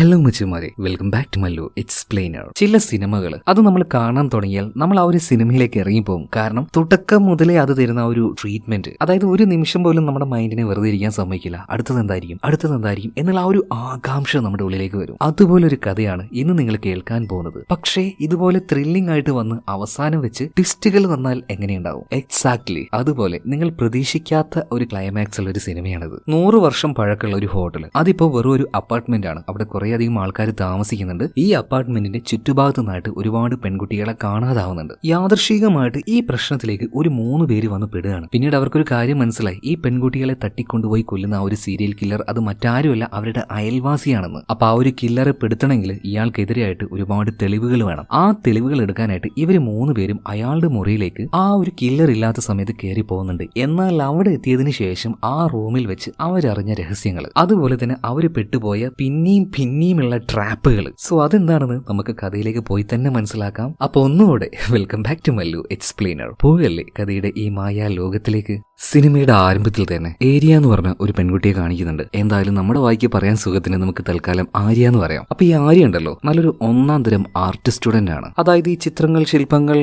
Hello മച്ചുമാരെ, welcome back to Mallu explainer. ചില സിനിമകൾ അത് നമ്മൾ കാണാൻ തുടങ്ങിയാൽ നമ്മൾ ആ ഒരു സിനിമയിലേക്ക് ഇറങ്ങിപ്പോകും. കാരണം തുടക്കം മുതലേ അത് തരുന്ന ആ ഒരു ട്രീറ്റ്മെന്റ്, അതായത് ഒരു നിമിഷം പോലും നമ്മുടെ മൈൻഡിനെ വെറുതെ ഇരിക്കാൻ സമ്മതിക്കില്ല. അടുത്തത് എന്തായിരിക്കും എന്നുള്ള ആ ഒരു ആകാംക്ഷ നമ്മുടെ ഉള്ളിലേക്ക് വരും. അതുപോലെ ഒരു കഥയാണ് ഇന്ന് നിങ്ങൾ കേൾക്കാൻ പോകുന്നത്. പക്ഷേ ഇതുപോലെ ത്രില്ലിംഗ് ആയിട്ട് വന്ന് അവസാനം വെച്ച് ട്വിസ്റ്റുകൾ വന്നാൽ എങ്ങനെയുണ്ടാവും? എക്സാക്ട്ലി അതുപോലെ നിങ്ങൾ പ്രതീക്ഷിക്കാത്ത ഒരു ക്ലൈമാക്സ് ഉള്ള ഒരു സിനിമയാണിത്. 100 വർഷം പഴക്കമുള്ള ഒരു ഹോട്ടൽ, അതിപ്പോ വെറും ഒരു അപ്പാർട്ട്മെന്റ് ആണ്. അവിടെ കുറേയധികം ആൾക്കാർ താമസിക്കുന്നുണ്ട്. ഈ അപ്പാർട്ട്മെന്റിന്റെ ചുറ്റുഭാഗത്തു നിന്നായിട്ട് ഒരുപാട് പെൺകുട്ടികളെ കാണാതാവുന്നുണ്ട്. യാദൃശികമായിട്ട് ഈ പ്രശ്നത്തിലേക്ക് ഒരു 3 പേര് വന്ന് പെടുകയാണ്. പിന്നീട് അവർക്കൊരു കാര്യം മനസ്സിലായി, ഈ പെൺകുട്ടികളെ തട്ടിക്കൊണ്ടുപോയി കൊല്ലുന്ന ആ ഒരു സീരിയൽ കില്ലർ അത് മറ്റാരുമല്ല, അവരുടെ അയൽവാസിയാണെന്ന്. അപ്പൊ ആ ഒരു കില്ലറെ പെടുത്തണമെങ്കിൽ ഇയാൾക്കെതിരെയായിട്ട് ഒരുപാട് തെളിവുകൾ വേണം. ആ തെളിവുകൾ എടുക്കാനായിട്ട് ഇവര് 3 പേരും അയാളുടെ മുറിയിലേക്ക് ആ ഒരു കില്ലർ ഇല്ലാത്ത സമയത്ത് കയറി പോകുന്നുണ്ട്. എന്നാൽ അവിടെ എത്തിയതിനു ശേഷം ആ റൂമിൽ വെച്ച് അവരറിഞ്ഞ രഹസ്യങ്ങൾ, അതുപോലെ തന്നെ അവര് പെട്ടുപോയ പിന്നെയുമുള്ള ട്രാപ്പുകൾ. സോ അതെന്താണെന്ന് നമുക്ക് കഥയിലേക്ക് പോയി തന്നെ മനസ്സിലാക്കാം. അപ്പൊ ഒന്നുകൂടെ welcome back to Mallu explainer. പോകല്ലേ കഥയുടെ ഈ മായാ ലോകത്തിലേക്ക്. സിനിമയുടെ ആരംഭത്തിൽ തന്നെ ഏരിയ എന്ന് പറഞ്ഞ ഒരു പെൺകുട്ടിയെ കാണിക്കുന്നുണ്ട്. എന്തായാലും നമ്മുടെ വായിക്ക് പറയാൻ സുഖത്തിന് നമുക്ക് തൽക്കാലം ആര്യ എന്ന് പറയാം. അപ്പൊ ഈ ആര്യ ഉണ്ടല്ലോ, നല്ലൊരു 1ാം തരം ആർട്ട് സ്റ്റുഡന്റ് ആണ്. അതായത് ഈ ചിത്രങ്ങൾ, ശില്പങ്ങൾ,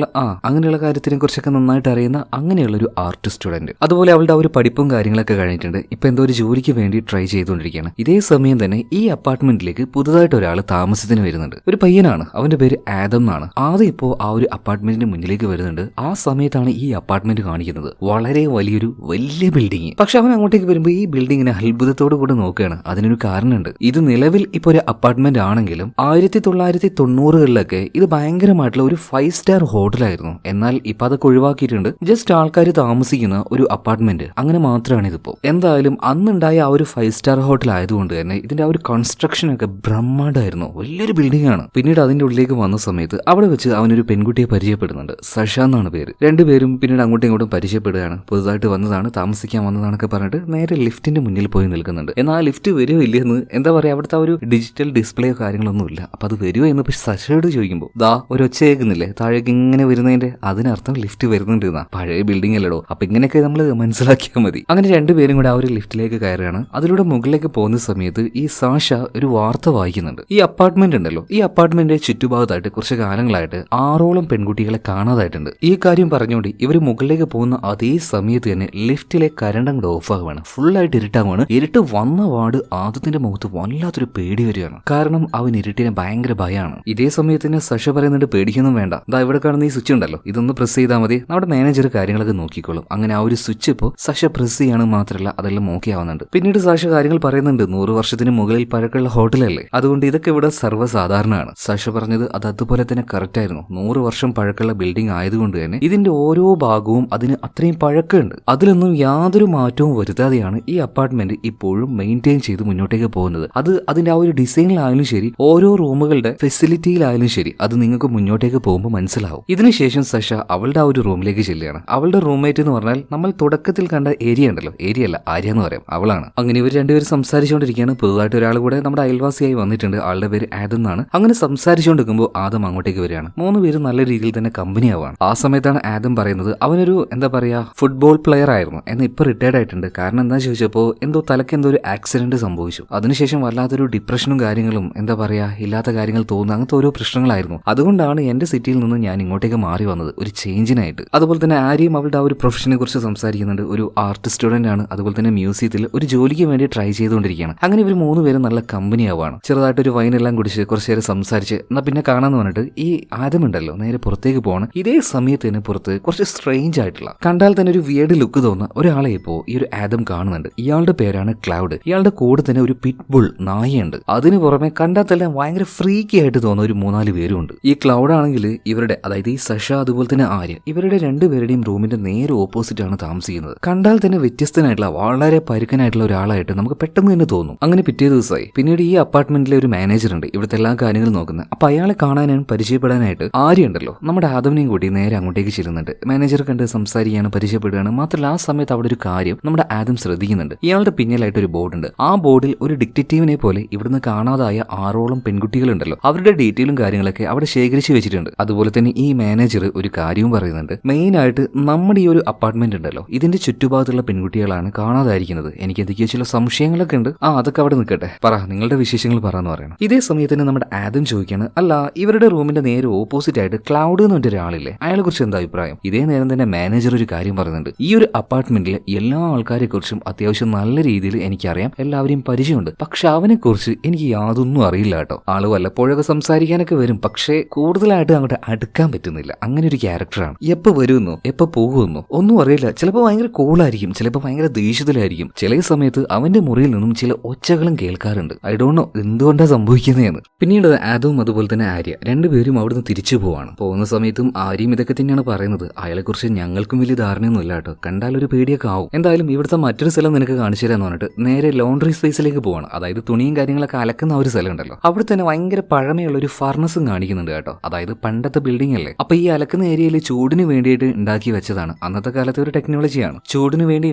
അങ്ങനെയുള്ള കാര്യത്തിനെ കുറിച്ചൊക്കെ നന്നായിട്ട് അറിയുന്ന അങ്ങനെയുള്ള ഒരു ആർട്ട് സ്റ്റുഡന്റ്. അതുപോലെ അവളുടെ ഒരു പഠിപ്പും കാര്യങ്ങളൊക്കെ കഴിഞ്ഞിട്ടുണ്ട്. ഇപ്പൊ എന്തോ ഒരു ജോലിക്ക് വേണ്ടി ട്രൈ ചെയ്തുകൊണ്ടിരിക്കുകയാണ്. ഇതേ സമയം തന്നെ ഈ അപ്പാർട്ട്മെന്റിലേക്ക് പുതുതായിട്ട് ഒരാൾ താമസത്തിന് വരുന്നുണ്ട്. ഒരു പയ്യനാണ്, അവന്റെ പേര് ആദം എന്നാണ്. ആദ്യം ഇപ്പോ ആ ഒരു അപ്പാർട്ട്മെന്റിന്റെ മുന്നിലേക്ക് വരുന്നുണ്ട്. ആ സമയത്താണ് ഈ അപ്പാർട്ട്മെന്റ് കാണിക്കുന്നത്. വളരെ വലിയ ബിൽഡിംഗ്. പക്ഷെ അവൻ അങ്ങോട്ടേക്ക് വരുമ്പോൾ ഈ ബിൽഡിങ്ങിനെ അത്ഭുതത്തോടു കൂടെ നോക്കുകയാണ്. അതിനൊരു കാരണമുണ്ട്. ഇത് നിലവിൽ ഇപ്പൊ ഒരു അപ്പാർട്ട്മെന്റ് ആണെങ്കിലും 1990കളിലൊക്കെ ഇത് ഭയങ്കരമായിട്ടുള്ള ഒരു 5 സ്റ്റാർ ഹോട്ടലായിരുന്നു. എന്നാൽ ഇപ്പൊ അതൊക്കെ ഒഴിവാക്കിയിട്ടുണ്ട്. ജസ്റ്റ് ആൾക്കാർ താമസിക്കുന്ന ഒരു അപ്പാർട്ട്മെന്റ്, അങ്ങനെ മാത്രമാണ് ഇതിപ്പോ. എന്തായാലും അന്നുണ്ടായ ആ ഒരു 5 സ്റ്റാർ ഹോട്ടൽ ആയതുകൊണ്ട് തന്നെ ഇതിന്റെ ആ ഒരു കൺസ്ട്രക്ഷൻ ഒക്കെ ബ്രഹ്മാണ്ഡമായിരുന്നു. വലിയൊരു ബിൽഡിംഗ് ആണ്. പിന്നീട് അതിന്റെ ഉള്ളിലേക്ക് വന്ന സമയത്ത് അവിടെ വെച്ച് അവനൊരു പെൺകുട്ടിയെ പരിചയപ്പെടുന്നുണ്ട്. സഷ എന്നാണ് പേര്. രണ്ടുപേരും പിന്നീട് അങ്ങോട്ടും ഇങ്ങോട്ടും പരിചയപ്പെടുകയാണ്. പുതുതായിട്ട് വന്നതാണ്, താമസിക്കാൻ വന്നതാണൊക്കെ പറഞ്ഞിട്ട് നേരെ ലിഫ്റ്റിന്റെ മുന്നിൽ പോയി നിൽക്കുന്നുണ്ട്. എന്നാൽ ലിഫ്റ്റ് വരുമോ ഇല്ലെന്ന്, എന്താ പറയാ, അവിടുത്തെ ആ ഒരു ഡിജിറ്റൽ ഡിസ്പ്ലേയോ കാര്യങ്ങളൊന്നും ഇല്ല. അപ്പൊ അത് വരുമോ എന്ന് സഷയോട് ചോദിക്കുമ്പോൾ ദാ ഒരു ഒച്ച കേൾക്കുന്നില്ലേ താഴേക്ക് ഇങ്ങനെ വരുന്നതിന്റെ, അതിനർത്ഥം ലിഫ്റ്റ് വരുന്നുണ്ട് എന്നാ. പഴയ ബിൽഡിംഗ് അല്ലടോ. അപ്പൊ ഇങ്ങനെയൊക്കെ നമ്മൾ മനസ്സിലാക്കിയാൽ മതി. അങ്ങനെ രണ്ടുപേരും കൂടെ ആ ഒരു ലിഫ്റ്റിലേക്ക് കയറുകയാണ്. അതിലൂടെ മുകളിലേക്ക് പോകുന്ന സമയത്ത് ഈ സാഷ ഒരു വാർത്ത വായിക്കുന്നുണ്ട്. ഈ അപ്പാർട്ട്മെന്റ് ഉണ്ടല്ലോ, ഈ അപ്പാർട്ട്മെന്റിന്റെ ചുറ്റുഭാഗത്തായിട്ട് കുറച്ച് കാലങ്ങളായിട്ട് 6ഓളം പെൺകുട്ടികളെ കാണാതായിട്ടുണ്ട്. ഈ കാര്യം പറഞ്ഞുകൊണ്ട് ഇവർ മുകളിലേക്ക് പോകുന്ന അതേ സമയത്ത് തന്നെ ലിഫ്റ്റിലെ കരണ്ട് അങ്ങോട്ട് ഓഫ് ആവുകയാണ്. ഫുള്ളായിട്ട് ഇരുട്ടാവുകയാണ്. ഇരുട്ട് വന്ന വാർഡ് ആദ്യത്തിന്റെ മുഖത്ത് വല്ലാത്തൊരു പേടി വരികയാണ്. കാരണം അവൻ ഇരുട്ടിനെ ഭയങ്കര ഭയമാണ്. ഇതേ സമയത്ത് തന്നെ സഷ പറയുന്നുണ്ട്, പേടിക്കൊന്നും വേണ്ട, ദാ ഇവിടെ കാണുന്ന ഈ സ്വിച്ച് ഉണ്ടല്ലോ, ഇതൊന്ന് പ്രസ് ചെയ്താൽ മതി, നമ്മുടെ മാനേജർ കാര്യങ്ങളൊക്കെ നോക്കിക്കോളും. അങ്ങനെ ആ ഒരു സ്വിച്ച് ഇപ്പോൾ സഷ പ്രസ് ചെയ്യാണ്. മാത്രമല്ല അതെല്ലാം ഓക്കെ ആവുന്നുണ്ട്. പിന്നീട് സഷ കാര്യങ്ങൾ പറയുന്നുണ്ട്, 100 വർഷത്തിന് മുകളിൽ പഴക്കമുള്ള ഹോട്ടലല്ലേ, അതുകൊണ്ട് ഇതൊക്കെ ഇവിടെ സർവ്വസാധാരണമാണ്. സഷ പറഞ്ഞത് അത് അതുപോലെ തന്നെ കറക്റ്റ് ആയിരുന്നു. 100 വർഷം പഴക്കമുള്ള ബിൽഡിംഗ് ആയതുകൊണ്ട് തന്നെ ഇതിന്റെ ഓരോ ഭാഗവും അതിന് അത്രയും പഴക്കമുണ്ട്. അതിലൊന്നും യാതൊരു മാറ്റവും വരുത്താതെയാണ് ഈ അപ്പാർട്ട്മെന്റ് ഇപ്പോഴും മെയിൻറ്റെയിൻ ചെയ്ത് മുന്നോട്ടേക്ക് പോകുന്നത്. അത് അതിന്റെ ആ ഒരു ഡിസൈനിലായാലും ശരി, ഓരോ റൂമുകളുടെ ഫെസിലിറ്റിയിലായാലും ശരി, അത് നിങ്ങൾക്ക് മുന്നോട്ടേക്ക് പോകുമ്പോൾ മനസ്സിലാവും. ഇതിനുശേഷം സഷ അവളുടെ ആ ഒരു റൂമിലേക്ക് ചെല്ലുകയാണ്. അവളുടെ റൂംമേറ്റ് എന്ന് പറഞ്ഞാൽ നമ്മൾ തുടക്കത്തിൽ കണ്ട ഏരിയ ഉണ്ടല്ലോ, ഏരിയ അല്ല ആര്യ എന്ന് പറയാം, അവളാണ്. അങ്ങനെ ഇവർ രണ്ടുപേരും സംസാരിച്ചുകൊണ്ടിരിക്കുകയാണ്. പുതുതായിട്ട് ഒരാൾ കൂടെ നമ്മുടെ അയൽവാസിയായി വന്നിട്ടുണ്ട്. ആളുടെ പേര് ആദം എന്നാണ്. അങ്ങനെ സംസാരിച്ചുകൊണ്ടിരിക്കുമ്പോൾ ആദം അങ്ങോട്ടേക്ക് വരികയാണ്. 3 പേരും നല്ല രീതിയിൽ തന്നെ കമ്പനി ആവാണ്. ആ സമയത്താണ് ആദം പറയുന്നത്, അവനൊരു എന്താ പറയാ ഫുട്ബോൾ പ്ലെയർ ആയിരുന്നു, എന്നാൽ ഇപ്പൊ റിട്ടയർഡ് ആയിട്ടുണ്ട്. കാരണം എന്താ ചോദിച്ചപ്പോൾ എന്തോ തലക്ക് എന്തോ ഒരു ആക്സിഡന്റ് സംഭവിച്ചു. അതിനുശേഷം വല്ലാത്തൊരു ഡിപ്രഷനും കാര്യങ്ങളും, എന്താ പറയാ ഇല്ലാത്ത കാര്യങ്ങൾ തോന്നുന്നു, അങ്ങനത്തെ ഓരോ പ്രശ്നങ്ങളായിരുന്നു. അതുകൊണ്ടാണ് എന്റെ സിറ്റിയിൽ നിന്ന് ഞാൻ ഇങ്ങോട്ടേക്ക് മാറി വന്നത്, ഒരു ചേഞ്ചിനായിട്ട്. അതുപോലെ തന്നെ ആര്യയും അവളുടെ ആ ഒരു പ്രൊഫഷനെ കുറിച്ച് സംസാരിക്കുന്നുണ്ട്. ഒരു ആർട്ട് സ്റ്റുഡന്റ് ആണ്. അതുപോലെ തന്നെ മ്യൂസിയത്തിൽ ഒരു ജോലിക്ക് വേണ്ടി ട്രൈ ചെയ്തുകൊണ്ടിരിക്കുകയാണ്. അങ്ങനെ ഇവർ 3 പേരും നല്ല കമ്പനി ആവാണ്. ചെറുതായിട്ടൊരു വൈനെല്ലാം കുടിച്ച് കുറച്ചു നേരം സംസാരിച്ച് എന്നാ പിന്നെ കാണാന്ന് പറഞ്ഞിട്ട് ഈ ആദം ഉണ്ടല്ലോ നേരെ പുറത്തേക്ക് പോവാണ്. ഇതേ സമയത്ത് തന്നെ പുറത്ത് കുറച്ച് സ്ട്രേഞ്ച് ആയിട്ടുള്ള, കണ്ടാൽ തന്നെ ഒരു വിയേർഡ് ലുക്ക് തോന്നുന്ന ഒരാളെ ഇപ്പോ ഈ ഒരു ആദം കാണുന്നുണ്ട്. ഇയാളുടെ പേരാണ് ക്ലൗഡ്. ഇയാളുടെ കൂടെ തന്നെ ഒരു പിറ്റ്ബുൾ നായയുണ്ട്. അതിന് പുറമെ കണ്ടാൽ തന്നെ ഭയങ്കര ഫ്രീക്കി ആയിട്ട് തോന്നുന്ന ഒരു 3-4 പേരും ഉണ്ട്. ഈ ക്ലൗഡ് ആണെങ്കിൽ ഇവരുടെ, അതായത് ഈ സഷ അതുപോലെ തന്നെ ആര്യ, ഇവരുടെ 2 പേരുടെയും റൂമിന്റെ നേരെ ഓപ്പോസിറ്റ് ആണ് താമസിക്കുന്നത്. കണ്ടാൽ തന്നെ വ്യത്യസ്തനായിട്ടുള്ള വളരെ പരുക്കനായിട്ടുള്ള ഒരാളായിട്ട് നമുക്ക് പെട്ടെന്ന് തന്നെ തോന്നും. അങ്ങനെ പിറ്റേ ദിവസമായി. പിന്നീട് ഈ അപ്പാർട്ട്മെന്റിലെ ഒരു മാനേജർ ഉണ്ട്, ഇവിടുത്തെ എല്ലാ കാര്യങ്ങളും നോക്കുന്നത്. അപ്പൊ അയാളെ കാണാനും പരിചയപ്പെടാനായിട്ട് ആര്യ ഉണ്ടല്ലോ നമ്മുടെ ആദവിനെയും കൂട്ടി നേരെ അങ്ങോട്ടേക്ക് ചെല്ലുന്നുണ്ട്. മാനേജർ കണ്ട് സംസാരിക്കുകയാണ്, പരിചയപ്പെടുകയാണ്. മാത്രമല്ല മാത്രമല്ല ആ സമയത്ത് അവിടെ ഒരു കാര്യം നമ്മുടെ ആദം ശ്രദ്ധിക്കുന്നുണ്ട്. ഇയാളുടെ പിന്നിലായിട്ട് ഒരു ബോർഡ് ഉണ്ട്. ആ ബോർഡിൽ ഒരു ഡിറ്റക്റ്റീവിനെ പോലെ ഇവിടുന്ന് കാണാതായ 6ഓളം പെൺകുട്ടികളുണ്ടല്ലോ, അവരുടെ ഡീറ്റെയിലും കാര്യങ്ങളൊക്കെ അവിടെ ശേഖരിച്ചു വെച്ചിട്ടുണ്ട്. അതുപോലെ തന്നെ ഈ മാനേജർ ഒരു കാര്യവും പറയുന്നുണ്ട്. മെയിൻ ആയിട്ട് നമ്മുടെ ഈ ഒരു അപ്പാർട്ട്മെന്റ് ഉണ്ടല്ലോ, ഇതിന്റെ ചുറ്റുഭാഗത്തുള്ള പെൺകുട്ടികളാണ് കാണാതായിരിക്കുന്നത്. എനിക്ക് എന്തൊക്കെയോ ചില സംശയങ്ങളൊക്കെ ഉണ്ട്. അതൊക്കെ അവിടെ നിൽക്കട്ടെ, പറ നിങ്ങളുടെ വിശേഷങ്ങൾ പറയാന്ന് പറയണം. ഇതേ സമയത്ത് തന്നെ നമ്മുടെ ആദം ചോദിക്കാണ്, അല്ല ഇവരുടെ റൂമിന്റെ നേരെ ഓപ്പോസിറ്റ് ആയിട്ട് ക്ലൗഡ് എന്ന് പറഞ്ഞ ഒരാളില്ലേ, അയാളെ കുറിച്ച് എന്താ അഭിപ്രായം? ഇതേ നേരം തന്നെ മാനേജർ ഒരു കാര്യം പറയുന്നുണ്ട്. ഈ ഒരു അപ്പാർട്ട്മെന്റിലെ എല്ലാ ആൾക്കാരെ കുറിച്ചും അത്യാവശ്യം നല്ല രീതിയിൽ എനിക്കറിയാം, എല്ലാവരെയും പരിചയമുണ്ട്. പക്ഷെ അവനെ കുറിച്ച് എനിക്ക് യാതൊന്നും അറിയില്ല കേട്ടോ. ആള് വല്ലപ്പോഴൊക്കെ സംസാരിക്കാനൊക്കെ വരും, പക്ഷേ കൂടുതലായിട്ട് അങ്ങോട്ട് അടുക്കാൻ പറ്റുന്നില്ല. അങ്ങനെ ഒരു ക്യാരക്ടറാണ്. എപ്പോ വരുമെന്നോ എപ്പോ പോകുമെന്നോ ഒന്നും അറിയില്ല. ചിലപ്പോൾ ഭയങ്കര കൂളായിരിക്കും, ചിലപ്പോൾ ഭയങ്കര ദേഷ്യത്തിലായിരിക്കും. ചില സമയത്ത് അവന്റെ മുറിയിൽ നിന്നും ചില ഒച്ചകളും കേൾക്കാറുണ്ട്. ഐ ഡോണ്ട് നോ എന്തുകൊണ്ടാ സംഭവിക്കുന്നതെന്ന്. പിന്നീട് ആദവും അതുപോലെ തന്നെ ആര്യ രണ്ടുപേരും അവിടുന്ന് തിരിച്ചു പോവാണ്. പോകുന്ന സമയത്തും ആര്യയും ഇതൊക്കെ തന്നെയാണ് പറയുന്നത്. അയാളെ കുറിച്ച് ഞങ്ങൾക്കും വലിയ ധാരണയൊന്നും ഇല്ല കേട്ടോ, കണ്ടാൽ ഒരു പേടിയൊക്കെ ആവും. എന്തായാലും ഇവിടുത്തെ മറ്റൊരു സ്ഥലം നിനക്ക് കാണിച്ചു തരാന്ന് പറഞ്ഞിട്ട് നേരെ ലോണ്ടറി സ്പേസിലേക്ക് പോവാണ്. അതായത് തുണിയും കാര്യങ്ങളൊക്കെ അലക്കുന്ന ഒരു സ്ഥലം ഉണ്ടല്ലോ, അവിടെ തന്നെ ഭയങ്കര പഴമയുള്ള ഒരു ഫർണസും കാണിക്കുന്നുണ്ട് കേട്ടോ. അതായത് പണ്ടത്തെ ബിൽഡിംഗ് അല്ലേ. അപ്പൊ ഈ അലക്കുന്ന ഏരിയയിൽ ചൂടിന് വേണ്ടിയിട്ട് ഉണ്ടാക്കി വെച്ചതാണ്. അന്നത്തെ കാലത്തെ ഒരു ടെക്നോളജിയാണ്. ചൂടിന് വേണ്ടി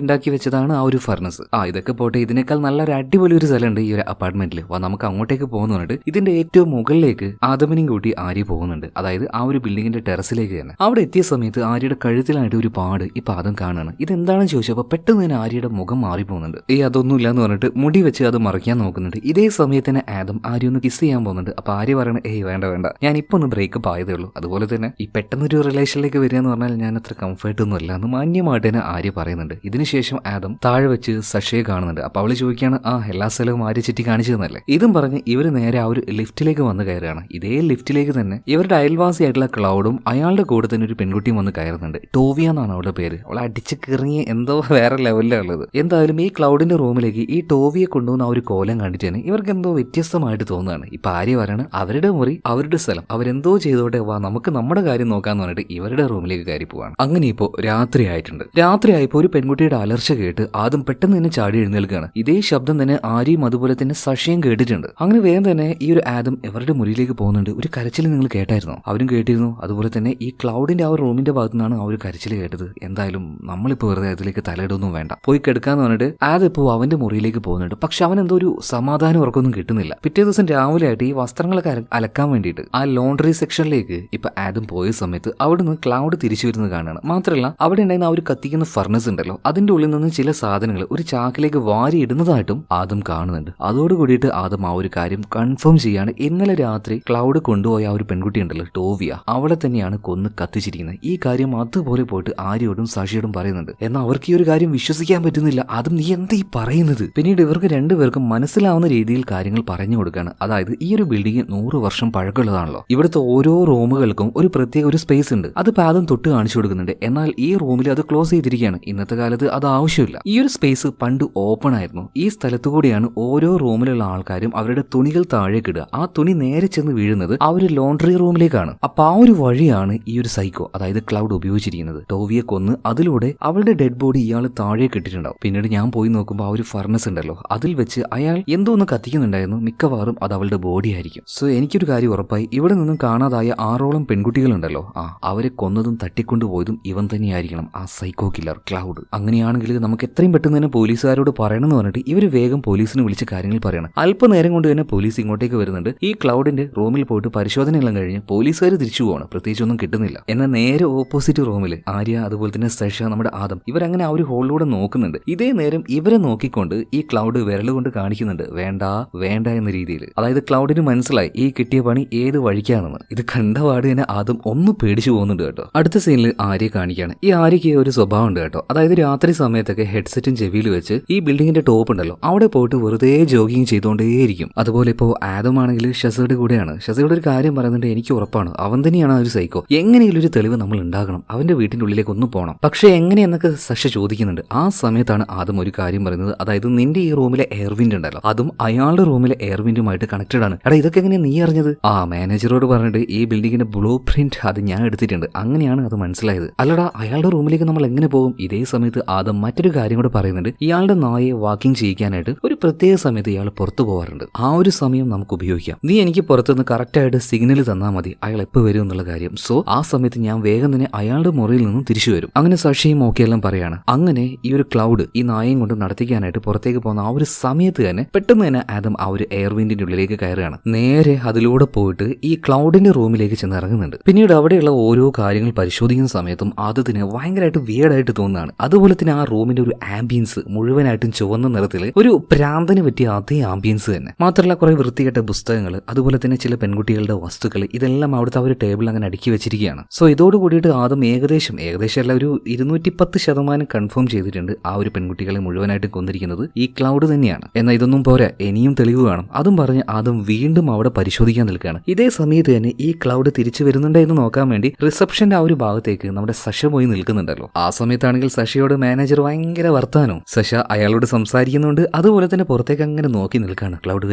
ഉണ്ടാക്കി വെച്ചതാണ് ആ ഒരു ഫർണസ്. ഇതൊക്കെ പോട്ടെ, ഇതിനേക്കാൾ നല്ലൊരു അടിപൊളി ഒരു സ്ഥലമുണ്ട് ഈ ഒരു അപ്പാർട്ട്മെന്റിൽ. നമുക്ക് അങ്ങോട്ടേക്ക് പോകുന്നുണ്ട്. ഇതിന്റെ ഏറ്റവും മുകളിലേക്ക് ആദമിനെയും കൂട്ടി ആര്യ പോകുന്നുണ്ട്. അതായത് ആ ഒരു ബിൽഡിങ്ങിന്റെ ടെറസിലേക്ക് തന്നെ. അവിടെ എത്തിയ സമയത്ത് ആര്യയുടെ കഴുത്തിലായിട്ട് ഒരു പാട് ഈ പാദം കാണുകയാണ്. ഇതെന്താണെന്ന് ചോദിച്ചപ്പോൾ പെട്ടെന്ന് തന്നെ ആര്യയുടെ മുഖം മാറിപ്പോകുന്നുണ്ട്. അതൊന്നും ഇല്ലാന്ന് പറഞ്ഞിട്ട് മുടി വെച്ച് അത് മറയ്ക്കാൻ നോക്കുന്നുണ്ട്. ഇതേ സമയത്ത് തന്നെ ആദം ആര്യ ഒന്ന് കിസ് ചെയ്യാൻ പോകുന്നുണ്ട്. അപ്പൊ ആര്യ പറയണ വേണ്ട വേണ്ട, ഞാൻ ഇപ്പൊ ഒന്ന് ബ്രേക്കപ്പ് ആയതേ ഉള്ളൂ. അതുപോലെ തന്നെ ഈ പെട്ടെന്നൊരു റിലേഷനിലേക്ക് വരിക എന്ന് പറഞ്ഞാൽ ഞാൻ അത്ര കംഫർട്ട് ഒന്നും അല്ല എന്ന് മാന്യമായിട്ട് തന്നെ ആര്യ പറയുന്നുണ്ട്. ഇതിനുശേഷം ആദം താഴെ വെച്ച് സഷയെ കാണുന്നുണ്ട്. അപ്പൊ അവള് ചോദിക്കുകയാണ്, എല്ലാ സ്ഥലവും ആര്യ ചുറ്റി കാണിച്ചു തന്നല്ലേ. ഇതും പറഞ്ഞ് ഇവര് നേരെ ആ ഒരു ലിഫ്റ്റിലേക്ക് വന്ന് കയറുകയാണ്. ഇതേ ലിഫ്റ്റിലേക്ക് തന്നെ ഇവരുടെ അയൽവാസിയായിട്ടുള്ള ക്ലൗഡും അയാളുടെ കൂടെ തന്നെ ഒരു പെൺകുട്ടിയും വന്ന് കയറുന്നുണ്ട്. ടോവിയ എന്നാണ് അവളുടെ പേര്. അവളെ അടിച്ച് കിറങ്ങി എന്തോ വേറെ ലെവലിലുള്ളത്. എന്തായാലും ഈ ക്ലൗഡിന്റെ റൂമിലേക്ക് ഈ ടോവിയെ കൊണ്ടുവന്ന ആ ഒരു കോലം കണ്ടിട്ട് തന്നെ ഇവർക്ക് എന്തോ വ്യത്യസ്തമായിട്ട് തോന്നുകയാണ്. ഇപ്പൊ ആര്യ പറയാണ്, അവരുടെ മുറി അവരുടെ സ്ഥലം, അവരെന്തോ ചെയ്തോട്ടെ, വാ നമുക്ക് നമ്മുടെ കാര്യം നോക്കാന്ന് പറഞ്ഞിട്ട് ഇവരുടെ റൂമിലേക്ക് കയറി പോവാണ്. അങ്ങനെ ഇപ്പോ രാത്രി ആയിട്ടുണ്ട്. രാത്രിയായപ്പോ ഒരു പെൺകുട്ടിയുടെ അലർച്ച കേട്ട് ആദ്യം പെട്ടെന്ന് തന്നെ ചാടി എഴുന്നേൽക്കുകയാണ്. ഇതേ ശബ്ദം തന്നെ ആര്യയും അതുപോലെ തന്നെ സഷയും കേട്ടിട്ടുണ്ട്. അങ്ങനെ വേഗം തന്നെ ഈ ഒരു ആദം ഇവരുടെ മുറിയിലേക്ക് പോകുന്നുണ്ട്. ഒരു കരച്ചിൽ നിങ്ങൾ കേട്ടായിരുന്നോ? അവരും കേട്ടിരുന്നു. അതുപോലെ തന്നെ ഈ ക്ലൗഡിന്റെ ആ റൂമിന്റെ ഭാഗത്തു നിന്നാണ് ആ ഒരു കരച്ചിൽ കേട്ടത്. എന്തായാലും നമ്മളിപ്പോ വെറുതെ അതിലേക്ക് തലയിടൊന്നും വേണ്ട, പോയി കെടുക്കാന്ന് പറഞ്ഞിട്ട് ആദിപ്പോ അവന്റെ മുറിയിലേക്ക് പോകുന്നുണ്ട്. പക്ഷെ അവൻ എന്തോ ഒരു സമാധാനം ഉറക്കൊന്നും കിട്ടുന്നില്ല. പിറ്റേ ദിവസം രാവിലെ ആയിട്ട് ഈ വസ്ത്രങ്ങളൊക്കെ അലക്കാൻ വേണ്ടിയിട്ട് ആ ലോണ്ടറി സെക്ഷനിലേക്ക് ഇപ്പൊ ആദം പോയ സമയത്ത് അവിടുന്ന് ക്ലൗഡ് തിരിച്ചു വരുന്നത് കാണുകയാണ്. മാത്രമല്ല അവിടെ ഉണ്ടായിരുന്ന ആ ഒരു കത്തിക്കുന്ന ഫർണസ് ഉണ്ടല്ലോ, അതിന്റെ ഉള്ളിൽ നിന്ന് ചില സാധനങ്ങൾ ഒരു ചാക്കിലേക്ക് വാരി ഇടുന്നതായിട്ടും ആദം കാണുന്നുണ്ട്. അതോടുകൂടിയിട്ട് ആദം ആ ഒരു കാര്യം കൺഫേം ചെയ്യാണ്. ഇന്നലെ രാത്രി ക്ലൗഡ് കൊണ്ടുപോയ ആ ഒരു പെൺകുട്ടി ഉണ്ടല്ലോ ടോവിയ, അവളെ തന്നെയാണ് കൊന്ന് കത്തിച്ചിരിക്കുന്നത്. ഈ കാര്യം അതുപോലെ പോയിട്ട് ആര്യയോടും സാക്ഷിയോടും പറയുന്നുണ്ട്. എന്നാൽ അവർക്ക് ഈ ഒരു കാര്യം വിശ്വസിക്കാൻ പറ്റുന്നില്ല. അതും നീ എന്താ ഈ പറയുന്നത്? പിന്നീട് ഇവർക്ക് രണ്ടുപേർക്കും മനസ്സിലാവുന്ന രീതിയിൽ കാര്യങ്ങൾ പറഞ്ഞു കൊടുക്കുകയാണ്. അതായത് ഈ ഒരു ബിൽഡിംഗ് 100 വർഷം പഴക്കമുള്ളതാണല്ലോ. ഇവിടുത്തെ ഓരോ റൂമുകൾക്കും ഒരു പ്രത്യേക ഒരു സ്പേസ് ഉണ്ട്. അത് പാദം തൊട്ട് കാണിച്ചു കൊടുക്കുന്നുണ്ട്. എന്നാൽ ഈ റൂമിൽ അത് ക്ലോസ് ചെയ്തിരിക്കുകയാണ്. ഇന്നത്തെ കാലത്ത് അത് ആവശ്യമില്ല. ഈ ഒരു സ്പേസ് പണ്ട് ഓപ്പൺ ആയിരുന്നു. ഈ സ്ഥലത്തു കൂടിയാണ് ഓരോ റൂമിലുള്ള ആൾക്കാരും അവരുടെ തുണികൾ താഴേക്ക് ഇടുക. ആ തുണി നേരെ ചെന്ന് വീഴുന്നത് ആ ഒരു ലോണ്ടറി റൂമിലേക്കാണ്. അപ്പൊ ആ ഒരു വഴിയാണ് ഈ ഒരു സൈക്കോ, അതായത് ക്ലൗഡ് ഉപയോഗിച്ചിരിക്കുന്നത്. ടോവിയെ കൊന്ന് അതിലൂടെ അവളുടെ ഡെഡ് ബോഡി ഇയാൾ താഴേക്ക് ഇട്ടിട്ടുണ്ടാവും. പിന്നീട് ഞാൻ പോയി നോക്കുമ്പോൾ ആ ഒരു ഫർണസ് ഉണ്ടല്ലോ, അതിൽ വെച്ച് അയാൾ എന്തോ ഒന്ന് കത്തിക്കുന്നുണ്ടായിരുന്നു. മിക്കവാറും അത് അവളുടെ ബോഡി ആയിരിക്കും. സോ എനിക്കൊരു കാര്യം ഉറപ്പായി, ഇവിടെ നിന്നും കാണാതായ 6ഓളം പെൺകുട്ടികളുണ്ടല്ലോ, അവരെ കൊന്നതും തട്ടിക്കൊണ്ടുപോയതും ഇവൻ തന്നെയായിരിക്കണം, ആ സൈക്കോ കില്ലർ ക്ലൗഡ്. അങ്ങനെയാണെങ്കിൽ നമുക്ക് എത്രയും പെട്ടെന്ന് തന്നെ പോലീസുകാരോട് പറയണമെന്ന് പറഞ്ഞിട്ട് ഇവര് വേഗം പോലീസിന് വിളിച്ച് കാര്യങ്ങൾ പറയണം. അല്പനേരം കൊണ്ട് തന്നെ പോലീസ് ഇങ്ങോട്ടേക്ക് വരുന്നുണ്ട്. ഈ ക്ലൗഡിന്റെ റൂമിൽ പോയിട്ട് പരിശോധനയെല്ലാം കഴിഞ്ഞ് പോലീസുകാർ തിരിച്ചു പോവാണ്. പ്രത്യേകിച്ചൊന്നും കിട്ടുന്നില്ല. എന്നാൽ നേരെ ഓപ്പോസിറ്റ് റൂമിൽ ആര്യ അതുപോലെ തന്നെ സഷ, നമ്മുടെ ആദം, ഇവരങ്ങനെ ആ ഒരു ഹോളിലൂടെ നോക്കുന്നുണ്ട്. ഇതേ നേരം ഇവരെ നോക്കിക്കൊണ്ട് ഈ ക്ലൗഡ് വിരൽ കൊണ്ട് കാണിക്കുന്നുണ്ട്, വേണ്ട വേണ്ട എന്ന രീതിയിൽ. അതായത് ക്ലൗഡിന് മനസ്സിലായി ഈ കിട്ടിയ പണി ഏത് വഴിക്കാണെന്ന്. ഇത് കണ്ടപാട് തന്നെ ആദം ഒന്ന് പേടിച്ചു പോകുന്നുണ്ട് കേട്ടോ. അടുത്ത സീനിൽ ആര്യ കാണിക്കുകയാണ്. ഈ ആര്യയ്ക്ക് ഒരു സ്വഭാവം ഉണ്ട് കേട്ടോ. അതായത് രാത്രി സമയത്തൊക്കെ ഹെഡ്സെറ്റും ചെവിയിൽ വെച്ച് ഈ ബിൽഡിങ്ങിന്റെ ടോപ്പ് ഉണ്ടല്ലോ അവിടെ പോയിട്ട് വെറുതെ ജോഗിങ് ചെയ്തുകൊണ്ടേയിരിക്കും. അതുപോലെ ഇപ്പോൾ ആദം ആണെങ്കിൽ ഷസയുടെ കൂടെയാണ്. ഷസയുടെ ഒരു കാര്യം പറയുന്നുണ്ട്, എനിക്ക് ഉറപ്പാണ് അവൻ തന്നെയാണ് ആ ഒരു സൈക്കോ. എങ്ങനെയുള്ള ഒരു തെളിവ് നമ്മൾ ഉണ്ടാകണം, അവന്റെ വീട്ടിന്റെ ഉള്ളിലേക്ക് ഒന്ന് പോകണം. പക്ഷെ എങ്ങനെയെന്നൊക്കെ സഷ ചോദിക്കുന്നുണ്ട്. ആ സമയത്താണ് ആദം ഒരു കാര്യം പറയുന്നത്. അതായത് നിന്റെ ഈ റൂമിലെ എയർവിൻഡ് ഉണ്ടല്ലോ, അതും അയാളുടെ റൂമിലെ എയർവിൻഡുമായിട്ട് കണക്റ്റഡ് ആണ്. എടാ ഇതൊക്കെ എങ്ങനെയാ നീ അറിഞ്ഞത്? മാനേജറോട് പറഞ്ഞിട്ട് ഈ ബിൽഡിങ്ങിന്റെ ബ്ലൂ പ്രിന്റ് അത് ഞാൻ എടുത്തിട്ടുണ്ട്. അങ്ങനെയാണ് അത് മനസ്സിലായത്. അല്ലടാ അയാളുടെ റൂമിലേക്ക് നമ്മൾ എങ്ങനെ പോകും? ഇതേ സമയത്ത് ആദം മറ്റൊരു കാര്യം കൂടെ പറയുന്നുണ്ട്. ഇയാളുടെ നായയെ വാക്കിംഗ് ചെയ്യിക്കാനായിട്ട് ഒരു പ്രത്യേക സമയത്ത് ഇയാൾ പുറത്തു പോകാറുണ്ട്. ആ ഒരു സമയം നമുക്ക് ഉപയോഗിക്കാം. നീ എനിക്ക് പുറത്തുനിന്ന് കറക്റ്റായിട്ട് സിഗ്നൽ തന്നാൽ മതി അയാൾ എപ്പോൾ വരും എന്നുള്ള കാര്യം. സോ ആ സമയത്ത് ഞാൻ വേഗം തന്നെ അയാളുടെ മുറിയിൽ നിന്നും തിരിച്ചു വരും. അങ്ങനെ സഷിയും ഓക്കെ നോക്കിയെല്ലാം പറയാണ്. അങ്ങനെ ഈ ഒരു ക്ലൗഡ് ഈ നായയും കൊണ്ട് നടത്തിക്കാനായിട്ട് പുറത്തേക്ക് പോകുന്ന ആ ഒരു സമയത്ത് തന്നെ പെട്ടെന്ന് തന്നെ ആദം ആ ഒരു എയർവിൻഡിന്റെ ഉള്ളിലേക്ക് കയറുകയാണ്. നേരെ അതിലൂടെ പോയിട്ട് ഈ ക്ലൗഡിന്റെ റൂമിലേക്ക് ചെന്ന് ഇറങ്ങുന്നുണ്ട്. പിന്നീട് അവിടെയുള്ള ഓരോ കാര്യങ്ങൾ പരിശോധിക്കുന്ന സമയത്തും ആദത്തിന് ഭയങ്കരമായിട്ട് വിയർഡായിട്ട് തോന്നുന്നതാണ്. അതുപോലെ തന്നെ ആ റൂമിന്റെ ഒരു ആംബിയൻസ് മുഴുവനായിട്ടും ചുവന്ന നിറത്തിൽ ഒരു പ്രാന്തന് പറ്റിയ അതേ ആംബിയൻസ് തന്നെ. മാത്രമല്ല കുറെ വൃത്തികെട്ട പുസ്തകങ്ങൾ, അതുപോലെ തന്നെ ചില പെൺകുട്ടികളുടെ വസ്തുക്കൾ, ഇതെല്ലാം അവിടുത്തെ ആ ഒരു ടേബിൾ അങ്ങനെ അടുക്കി വെച്ചിരിക്കുകയാണ്. സോ ഇതോട് കൂടിയിട്ട് ആദം ഏകദേശം അല്ല ഒരു 210% കൺഫേം ചെയ്തിട്ടുണ്ട് ആ ഒരു പെൺകുട്ടികളെ മുഴുവനായിട്ട് കൊന്നിരിക്കുന്നത് ഈ ക്ലൗഡ് തന്നെയാണ്. എന്നാൽ ഇതൊന്നും പോരാ, ഇനിയും തെളിവ് വേണം. അതും പറഞ്ഞ് ആദം വീണ്ടും അവിടെ പരിശോധിക്കാൻ നിൽക്കുകയാണ്. ഇതേ സമയത്ത് തന്നെ ഈ ക്ലൗഡ് തിരിച്ചു വരുന്നുണ്ടോ എന്ന് നോക്കാൻ വേണ്ടി റിസപ്ഷന്റെ ആ ഒരു ഭാഗത്തേക്ക് നമ്മുടെ സഷ പോയി നിൽക്കുന്നുണ്ടല്ലോ. ആ സമയത്താണെങ്കിൽ സഷയോട് മാനേജർ ഭയങ്കര വർത്താനോ. സഷ അയാളോട് സംസാരിക്കുന്നുണ്ട്, അതുപോലെ തന്നെ പുറത്തേക്ക് അങ്ങനെ നോക്കി നിൽക്കുകയാണ്, ക്ലൗഡ്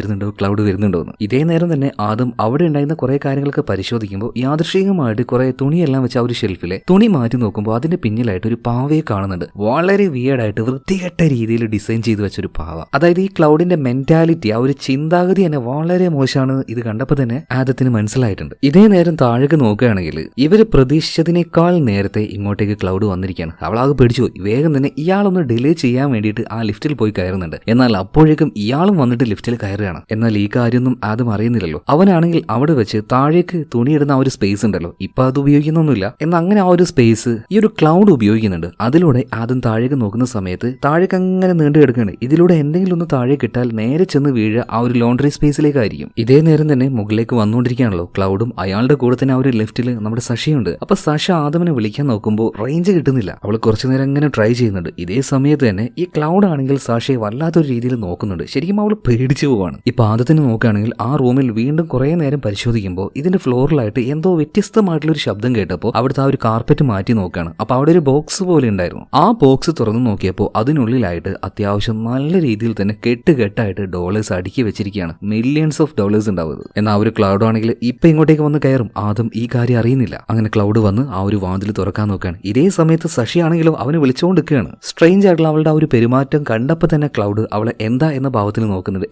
വരുന്നുണ്ടോ എന്ന്. ഇതേ നേരം തന്നെ ആദം അവിടെ ഉണ്ടായിരുന്ന കുറെ കാര്യങ്ങളൊക്കെ പരിശോധിക്കുമ്പോൾ യാദൃശ്ചികമായിട്ട് കുറെ തുണിയെല്ലാം വെച്ച ആ ഒരു ഷെൽഫിലെ തുണി മാറ്റി നോക്കുമ്പോൾ അതിന്റെ പിന്നിലായിട്ട് ഒരു പാവയെ കാണുന്നുണ്ട്. വളരെ വിയർഡായിട്ട് വൃത്തികെട്ട രീതിയിൽ ഡിസൈൻ ചെയ്ത് വെച്ചൊരു പാവ. അതായത് ഈ ക്ലൗഡിന്റെ മെന്റാലിറ്റി, ആ ഒരു ചിന്താഗതി തന്നെ വളരെ മോശമാണ്. ഇത് കണ്ടപ്പോൾ തന്നെ ആദത്തിന് മനസ്സിലായിട്ടുണ്ട്. ഇതേ നേരം താഴേക്ക് നോക്കുകയാണെങ്കിൽ ഇവര് പ്രതീക്ഷിച്ചതിനേക്കാൾ നേരത്തെ ഇങ്ങോട്ടേക്ക് ക്ലൗഡ് വന്നിരിക്കുകയാണ്. അവളാകെ പേടിച്ചുപോയി. വേഗം തന്നെ ഇയാളൊന്ന് ഡിലേ ചെയ്യാൻ വേണ്ടിയിട്ട് ആ ലിഫ്റ്റിൽ പോയി കയറുന്നുണ്ട്. എന്നാൽ അപ്പോഴേക്കും ഇയാളും വന്നിട്ട് ലിഫ്റ്റിൽ കയറുകയാണ്. എന്നാൽ ഈ കാര്യമൊന്നും ആദം അറിയുന്നില്ലല്ലോ. അവനാണെങ്കിൽ അവിടെ വെച്ച് താഴേക്ക് തുണിയിടുന്ന ആ ഒരു സ്പേസ് ഉണ്ടല്ലോ, ഇപ്പൊ അത് ഉപയോഗിക്കുന്നൊന്നുമില്ല. എന്നാൽ അങ്ങനെ ആ ഒരു സ്പേസ് ഈ ഒരു ക്ലൗഡ് ഉപയോഗിക്കുന്നുണ്ട്. അതിലൂടെ ആദ്യം താഴേക്ക് നോക്കുന്ന സമയത്ത് താഴേക്ക് അങ്ങനെ നീണ്ടു കിടക്കുകയാണ്. ഇതിലൂടെ എന്തെങ്കിലും ഒന്ന് താഴേക്ക് ഇട്ടാൽ നേരെ ചെന്ന് വീഴുക ആ ഒരു ലോണ്ടറി സ്പേസിലേക്കായിരിക്കും. ഇതേ നേരം തന്നെ മുകളിലേക്ക് വന്നുകൊണ്ടിരിക്കുകയാണല്ലോ ക്ലൗഡും. അയാളുടെ കൂടെ തന്നെ ആ ഒരു ലെഫ്റ്റിൽ നമ്മുടെ സഷിയുണ്ട്. അപ്പൊ സഷ ആദമിനെ വിളിക്കാൻ നോക്കുമ്പോൾ റേഞ്ച് കിട്ടുന്നില്ല. അവൾ കുറച്ചു നേരം അങ്ങനെ ട്രൈ ചെയ്യുന്നുണ്ട്. ഇതേ സമയത്ത് തന്നെ ഈ ക്ലൗഡ് ആണെങ്കിൽ സാഷയെ വല്ലാത്തൊരു രീതിയിൽ നോക്കുന്നുണ്ട്. ശരിക്കും അവൾ പേടിച്ചു പോവാണ്. ഇപ്പൊ ആദത്തിന് നോക്കുകയാണെങ്കിൽ ആ റൂമിൽ വീണ്ടും കുറെ നേരം പരിശോധിക്കുമ്പോൾ ഇതിന്റെ ഫ്ലോറിലായിട്ട് എന്തോ വ്യത്യസ്തമായിട്ടുള്ള ഒരു ശബ്ദം കേട്ടപ്പോൾ അവിടുത്തെ ആ ഒരു കാർപ്പറ്റ് മാറ്റി നോക്കുകയാണ്. അപ്പൊ അവിടെ ഒരു ബോക്സ് പോലെ ഉണ്ടായിരുന്നു. ആ ബോക്സ് തുറന്നു നോക്കിയപ്പോൾ അതിനുള്ളിലായിട്ട് അത്യാവശ്യം നല്ല രീതിയിൽ തന്നെ കെട്ടായിട്ട് ഡോളേഴ്സ് അടുക്കി വെച്ചിരിക്കുകയാണ്. മില്യൺസ് ഓഫ് ഡോളേഴ്സ് ഉണ്ടാവുന്നത്. എന്നാൽ ആ ഒരു ക്ലൗഡ് ആണെങ്കിൽ ഇപ്പൊ ഇങ്ങോട്ടേക്ക് വന്ന് കയറും. ആദം ഈ കാര്യം അറിയുന്നില്ല. അങ്ങനെ ക്ലൗഡ് വന്ന് ആ ഒരു വാതിൽ തുറക്കാൻ നോക്കുകയാണ്. ഇതേ സമയത്ത് ശശി ആണെങ്കിലോ അവന് വിളിച്ചുകൊണ്ടിരിക്കുകയാണ്. സ്ട്രേഞ്ച് ആയിട്ടുള്ള അവളുടെ ആ ഒരു പെരുമാറ്റം കണ്ടപ്പോൾ തന്നെ ക്ലൗഡ് അവളെ എന്താ എന്ന ഭാവത്തിൽ നോക്കുന്നുണ്ട്.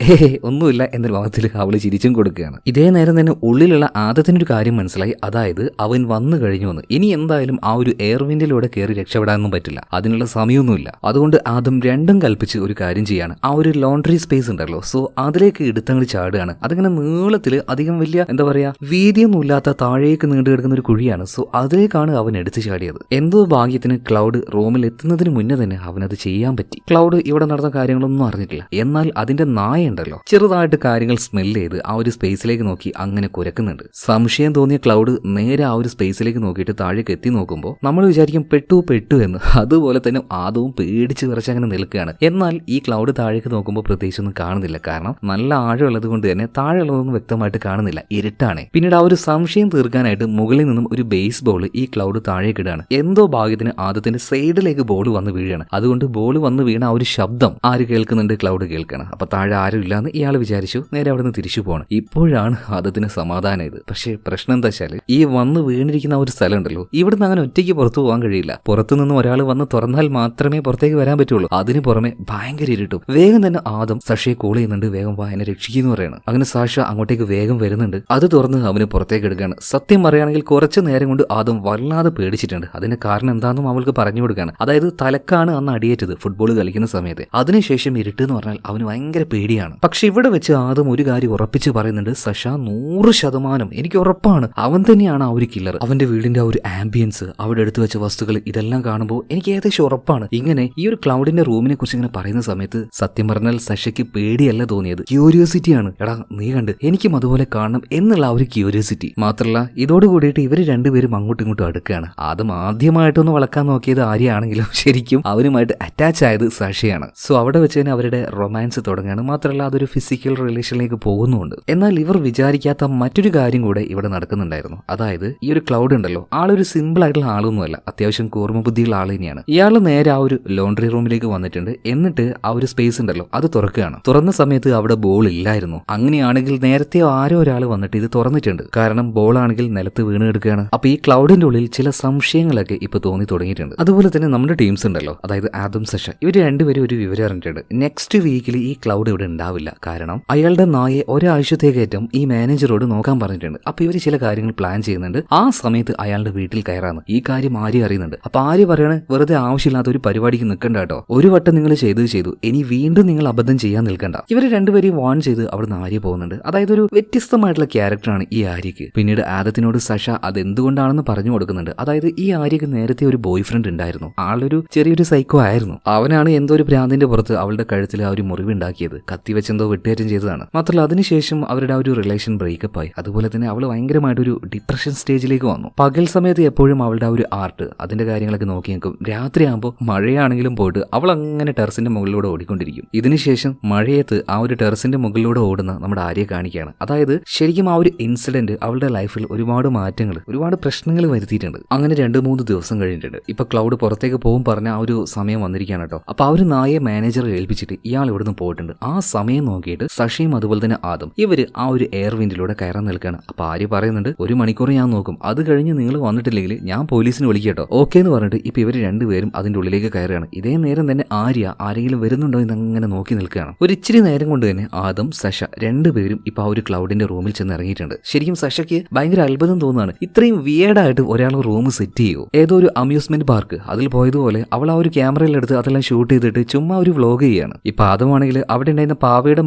ഒന്നുമില്ല എന്ന ഭാവത്തിൽ അവള് ചിരിച്ചും കൊടുക്കുകയാണ്. ഇതേ നേരം തന്നെ ഉള്ളിലുള്ള ആദത്തിനൊരു കാര്യം മനസ്സിലായി. അതായത് അവൻ വന്നു കഴിഞ്ഞു വന്ന് ഇനി എന്തായാലും ആ ഒരു എയർവിൻഡിലൂടെ കയറി രക്ഷപ്പെടാനൊന്നും പറ്റില്ല. അതിനുള്ള സമയമൊന്നുമില്ല. അതുകൊണ്ട് ആദം രണ്ടും കൽപ്പിച്ച് ഒരു കാര്യം ചെയ്യാണ്. ആ ഒരു ലോണ്ടറി സ്പേസ് ഉണ്ടല്ലോ, സോ അതിലേക്ക് എടുത്തങ്ങ് ചാടുകയാണ്. അതിങ്ങനെ നീളത്തിൽ അധികം വലിയ എന്താ പറയാ വീതിയൊന്നും ഇല്ലാത്ത താഴേക്ക് നീണ്ടു കിടക്കുന്ന ഒരു കുഴിയാണ്. സോ അതിലേക്കാണ് അവൻ എടുത്തു ചാടിയത്. എന്തോ ഭാഗ്യത്തിന് ക്ലൗഡ് റൂമിൽ എത്തുന്നതിന് മുന്നേ തന്നെ അവനത് ചെയ്യാൻ പറ്റി. ക്ലൗഡ് ഇവിടെ നടന്ന കാര്യങ്ങളൊന്നും അറിഞ്ഞിട്ടില്ല. എന്നാൽ അതിന്റെ നായ ഉണ്ടല്ലോ ചെറുതായിട്ട് കാര്യങ്ങൾ സ്മെല്ല് ചെയ്ത് ആ ഒരു സ്പേസിലേക്ക് നോക്കി അങ്ങനെ കുരക്കുന്നുണ്ട്. സംശയം തോന്നിയ ക്ലൗഡ് നേരെ ആ ഒരു സ്പേസിലേക്ക് നോക്കിയിട്ട് താഴേക്ക് എത്തി നോക്കുമ്പോൾ നമ്മൾ വിചാരിക്കും പെട്ടു എന്ന്. അതുപോലെ തന്നെ ആദവും പേടിച്ച് വിറച്ച് അങ്ങനെ നിൽക്കുകയാണ്. എന്നാൽ ഈ ക്ലൗഡ് താഴേക്ക് നോക്കുമ്പോൾ പ്രത്യേകിച്ചൊന്നും കാണുന്നില്ല. കാരണം നല്ല ആഴമുള്ളത് കൊണ്ട് തന്നെ താഴെയുള്ളതൊന്നും വ്യക്തമായിട്ട് കാണുന്നില്ല, ഇരുട്ടാണ്. പിന്നീട് ആ ഒരു സംശയം തീർക്കാനായിട്ട് മുകളിൽ നിന്നും ഒരു ബേസ് ബോൾ ഈ ക്ലൗഡ് താഴേക്ക് ഇടുകയാണ്. എന്തോ ഭാഗ്യത്തിന് ആദത്തിന്റെ സൈഡിലേക്ക് ബോൾ വന്ന് വീഴുകയാണ്. അതുകൊണ്ട് ബോൾ വന്ന് വീണ ആ ഒരു ശബ്ദം ആര് കേൾക്കുന്നുണ്ട്? ക്ലൗഡ് കേൾക്കണം. അപ്പൊ താഴെ ആരും ഇല്ലാന്ന് ഇയാൾ വിചാരിച്ചു. നേരെ അവിടെ നിന്ന് തിരിച്ചു പോകണം. ഇപ്പോഴാണ് ആദത്തിന് സമാധാനം ഇത്. പക്ഷേ പ്രശ്നം എന്താ വെച്ചാൽ ഈ വന്ന് വീണിരിക്കുന്ന ഒരു സ്ഥലം ഉണ്ടല്ലോ, ഇവിടുന്ന് അങ്ങനെ ഒറ്റയ്ക്ക് പുറത്തു പോകാൻ കഴിയില്ല. പുറത്തു നിന്നും ഒരാൾ വന്ന് തുറന്നാൽ മാത്രമേ പുറത്തേക്ക് വരാൻ പറ്റുള്ളൂ. അതിന് പുറമെ ഭയങ്കര ഇരുട്ടും. വേഗം തന്നെ ആദം സഷയെ കോൾ ചെയ്യുന്നുണ്ട്. വേഗം വാ, എന്നെ രക്ഷിക്കുന്നു പറയാണ്. അങ്ങനെ സാഷ അങ്ങോട്ടേക്ക് വേഗം വരുന്നുണ്ട്. അത് തുറന്ന് അവന് പുറത്തേക്ക് എടുക്കുകയാണ്. സത്യം പറയുകയാണെങ്കിൽ കുറച്ചു നേരം കൊണ്ട് ആദം വല്ലാതെ പേടിച്ചിട്ടുണ്ട്. അതിന് കാരണം എന്താണെന്നും അവൾക്ക് പറഞ്ഞു കൊടുക്കുകയാണ്. അതായത് തലക്കാണ് അന്ന് അടിയേറ്റത് ഫുട്ബോൾ കളിക്കുന്ന സമയത്ത്. അതിനുശേഷം ഇരുട്ട് എന്ന് പറഞ്ഞാൽ അവന് ഭയങ്കര പേടിയാണ്. പക്ഷെ ഇവിടെ വെച്ച് ആദം ഒരു കാര്യം ഉറപ്പിച്ച് പറയുന്നുണ്ട്. സഷ 100% എനിക്ക് ഉറപ്പാണ് അവൻ തന്നെയാണ് ആ ഒരു കില്ലർ. അവന്റെ വീടിന്റെ ആ ഒരു ആംബിയൻസ്, അവിടെ എടുത്തു വെച്ച വസ്തുക്കൾ, ഇതെല്ലാം കാണുമ്പോൾ എനിക്ക് ഏകദേശം ഉറപ്പാണ്. ഇങ്ങനെ ഈ ഒരു ക്ലൗഡിന്റെ റൂമിനെ കുറിച്ച് ഇങ്ങനെ പറയുന്ന സമയത്ത് സത്യം പറഞ്ഞാൽ സഷയ്ക്ക് പേടിയല്ല തോന്നിയത്, ക്യൂരിയോസിറ്റിയാണ്. എടാ നീ കണ്ട് എനിക്കും അതുപോലെ കാണണം എന്നുള്ള ആ ഒരു ക്യൂരിയോസിറ്റി. മാത്രമല്ല ഇതോട് കൂടിയിട്ട് ഇവര് രണ്ടുപേരും അങ്ങോട്ടും ഇങ്ങോട്ടും അടുക്കുകയാണ്. ആദ്യം ആദ്യമായിട്ടൊന്ന് വളക്കാൻ നോക്കിയത് ആര്യാണെങ്കിലും ശരിക്കും അവനുമായിട്ട് അറ്റാച്ച് ആയത് സഷയാണ്. സോ അവിടെ വെച്ച് തന്നെ അവരുടെ റൊമാൻസ് തുടങ്ങുകയാണ്. മാത്രമല്ല അതൊരു ഫിസിക്കൽ റിലേഷനിലേക്ക് പോകുന്നുണ്ട്. എന്നാൽ ഇവർ വിചാരിക്കാത്ത മറ്റൊരു കാര്യം കൂടെ ഇവിടെ നടക്കുന്നുണ്ടായിരുന്നു. അതായത് ഈ ഒരു ക്ലൗഡ് ഉണ്ടല്ലോ, ആളൊരു സിമ്പിൾ ആയിട്ടുള്ള ആളൊന്നുമല്ല, അത്യാവശ്യം കൂർമ്മ ബുദ്ധിയുള്ള ആൾ തന്നെയാണ്. ഇയാൾ നേരെ ആ ഒരു ലോണ്ടറി റൂമിലേക്ക് വന്നിട്ടുണ്ട്. എന്നിട്ട് ആ ഒരു സ്പേസ് ഉണ്ടല്ലോ അത് തുറക്കുകയാണ്. തുറന്ന സമയത്ത് അവിടെ ബോൾ ഇല്ലായിരുന്നു. അങ്ങനെയാണെങ്കിൽ നേരത്തെ ആരോ ഒരാൾ വന്നിട്ട് ഇത് തുറന്നിട്ടുണ്ട്. കാരണം ബോൾ ആണെങ്കിൽ നിലത്ത് വീണ് കിടക്കുകയാണ്. അപ്പൊ ഈ ക്ലൗഡിന്റെ ഉള്ളിൽ ചില സംശയങ്ങളൊക്കെ ഇപ്പൊ തോന്നി തുടങ്ങിയിട്ടുണ്ട്. അതുപോലെ തന്നെ നമ്മുടെ ടീംസ് ഉണ്ടല്ലോ, അതായത് ആദം സഷ, ഇവർ രണ്ടുപേരും ഒരു വിവരം അറിഞ്ഞിട്ടുണ്ട്. നെക്സ്റ്റ് വീക്കിൽ ഈ ക്ലൗഡ് ഇവിടെ ഉണ്ടാവില്ല. കാരണം അയാളുടെ നായെ ഒരാഴ്ചത്തേക്കേറ്റം ഈ മാനേജറോട് നോക്കാൻ പറഞ്ഞിട്ടുണ്ട്. അപ്പൊ ഇവർ ചില കാര്യങ്ങൾ പ്ലാൻ ചെയ്യുന്നുണ്ട്. ആ സമയത്ത് അയാളുടെ വീട്ടിൽ കയറാന്ന്. ഈ കാര്യം ആര്യ അറിയുന്നുണ്ട്. അപ്പൊ ആര്യ പറയുന്നത് പറയണേ വെറുതെ ആവശ്യമില്ലാത്ത ഒരു പരിപാടിക്ക് നിൽക്കണ്ട കേട്ടോ. ഒരു വട്ടം നിങ്ങൾ ചെയ്തു ഇനി വീണ്ടും നിങ്ങൾ അബദ്ധം ചെയ്യാൻ നിൽക്കണ്ട. ഇവര് രണ്ടുപേരെയും വാൺ ചെയ്ത് അവിടുന്ന് ആര്യ പോകുന്നുണ്ട്. അതായത് ഒരു വ്യത്യസ്തമായിട്ടുള്ള ക്യാരക്ടറാണ് ഈ ആര്യക്ക്. പിന്നീട് ആദത്തിനോട് സഷ അതെന്തുകൊണ്ടാണെന്ന് പറഞ്ഞു കൊടുക്കുന്നുണ്ട്. അതായത് ഈ ആര്യക്ക് നേരത്തെ ഒരു ബോയ് ഫ്രണ്ട് ഉണ്ടായിരുന്നു. ആളൊരു ചെറിയൊരു സൈക്കോ ആയിരുന്നു. അവനാണ് എന്തോ ഒരു ഭ്രാന്തിന്റെ പുറത്ത് അവളുടെ കഴുത്തിൽ ആ ഒരു മുറിവ് ഉണ്ടാക്കിയത്. കത്തി വെച്ചെന്തോ വെട്ടുകയറ്റം ചെയ്തതാണ്. മാത്രമല്ല അതിനുശേഷം അവരുടെ ആ ഒരു റിലേഷൻ ബ്രേക്കപ്പ് ആയി. അതുപോലെ തന്നെ അവൾ ഭയങ്കരമായിട്ടൊരു ഡിപ്രഷൻ സ്റ്റേജിലേക്ക് വന്നു. പകൽ സമയത്ത് എപ്പോഴും അവളുടെ ആ ഒരു ആർട്ട് അതിന്റെ കാര്യങ്ങളൊക്കെ നോക്കി നിൽക്കും. രാത്രിയാകുമ്പോൾ മഴയാണെങ്കിലും പോയിട്ട് അവൾ അങ്ങനെ ടെറസിന്റെ മുകളിലൂടെ ഓടിക്കൊണ്ടിരിക്കും. ഇതിനുശേഷം മഴയത്ത് ആ ഒരു ടെറസിന്റെ മുകളിലൂടെ ഓടുന്ന നമ്മുടെ ആര്യയെ കാണിക്കുകയാണ്. അതായത് ശരിക്കും ആ ഒരു ഇൻസിഡന്റ് അവളുടെ ലൈഫിൽ ഒരുപാട് മാറ്റങ്ങൾ ഒരുപാട് പ്രശ്നങ്ങൾ വരുത്തിയിട്ടുണ്ട്. അങ്ങനെ 2-3 ദിവസം കഴിഞ്ഞിട്ടുണ്ട്. ഇപ്പൊ ക്ലൗഡ് പുറത്തേക്ക് പോകും പറഞ്ഞ ആ ഒരു സമയം വന്നിരിക്കുകയാണ് കേട്ടോ. അപ്പൊ ആ ഒരു നായെ മാനേജറെ ഏൽപ്പിച്ചിട്ട് ഇയാൾ ഇവിടുന്ന് പോയിട്ടുണ്ട്. ആ സമയം നോക്കിയിട്ട് സഷിയും അതുപോലെ തന്നെ ആദം ഇവര് ആ ഒരു എയർ വിൻഡിലൂടെ കയറാൻ നിൽക്കുകയാണ്. അപ്പൊ ആര്യ പറയുന്നുണ്ട് 1 മണിക്കൂർ ഞാൻ നോക്കും, അത് കഴിഞ്ഞ് നിങ്ങൾ വന്നിട്ടില്ലെങ്കിൽ ഞാൻ പോലീസിന് വിളിക്കട്ടോ. ഓക്കെ എന്ന് പറഞ്ഞിട്ട് ഇപ്പൊ ഇവര് രണ്ടുപേരും അതിന്റെ ഉള്ളിലേക്ക് കയറുകയാണ്. ഇതേ നേരം തന്നെ ആര്യ ആരെങ്കിലും വരുന്നുണ്ടോ എന്ന് അങ്ങനെ നോക്കി നിൽക്കുകയാണ്. ഒരു ഇച്ചിരി നേരം കൊണ്ട് തന്നെ ആദം സഷ രണ്ടുപേരും ഇപ്പൊ ആ ഒരു ക്ലൗഡിന്റെ റൂമിൽ ചെന്ന് ഇറങ്ങിയിട്ടുണ്ട്. ശരിക്കും സഷയ്ക്ക് ഭയങ്കര അത്ഭുതം തോന്നുകയാണ്. ഇത്രയും വിയേർഡായിട്ട് ഒരാൾ റൂം സെറ്റ് ചെയ്യുമോ? ഏതോ ഒരു അമ്യൂസ്മെന്റ് പാർക്ക് അതിൽ പോയതുപോലെ അവൾ ആ ഒരു ക്യാമറയിലെടുത്ത് അതെല്ലാം ഷൂട്ട് ചെയ്തിട്ട് ചുമ്മാ ഒരു വ്ലോഗ് ചെയ്യാണ്. ഇപ്പൊ ആദമാണെങ്കിൽ അവിടെ ഉണ്ടായിരുന്ന പാവയുടെ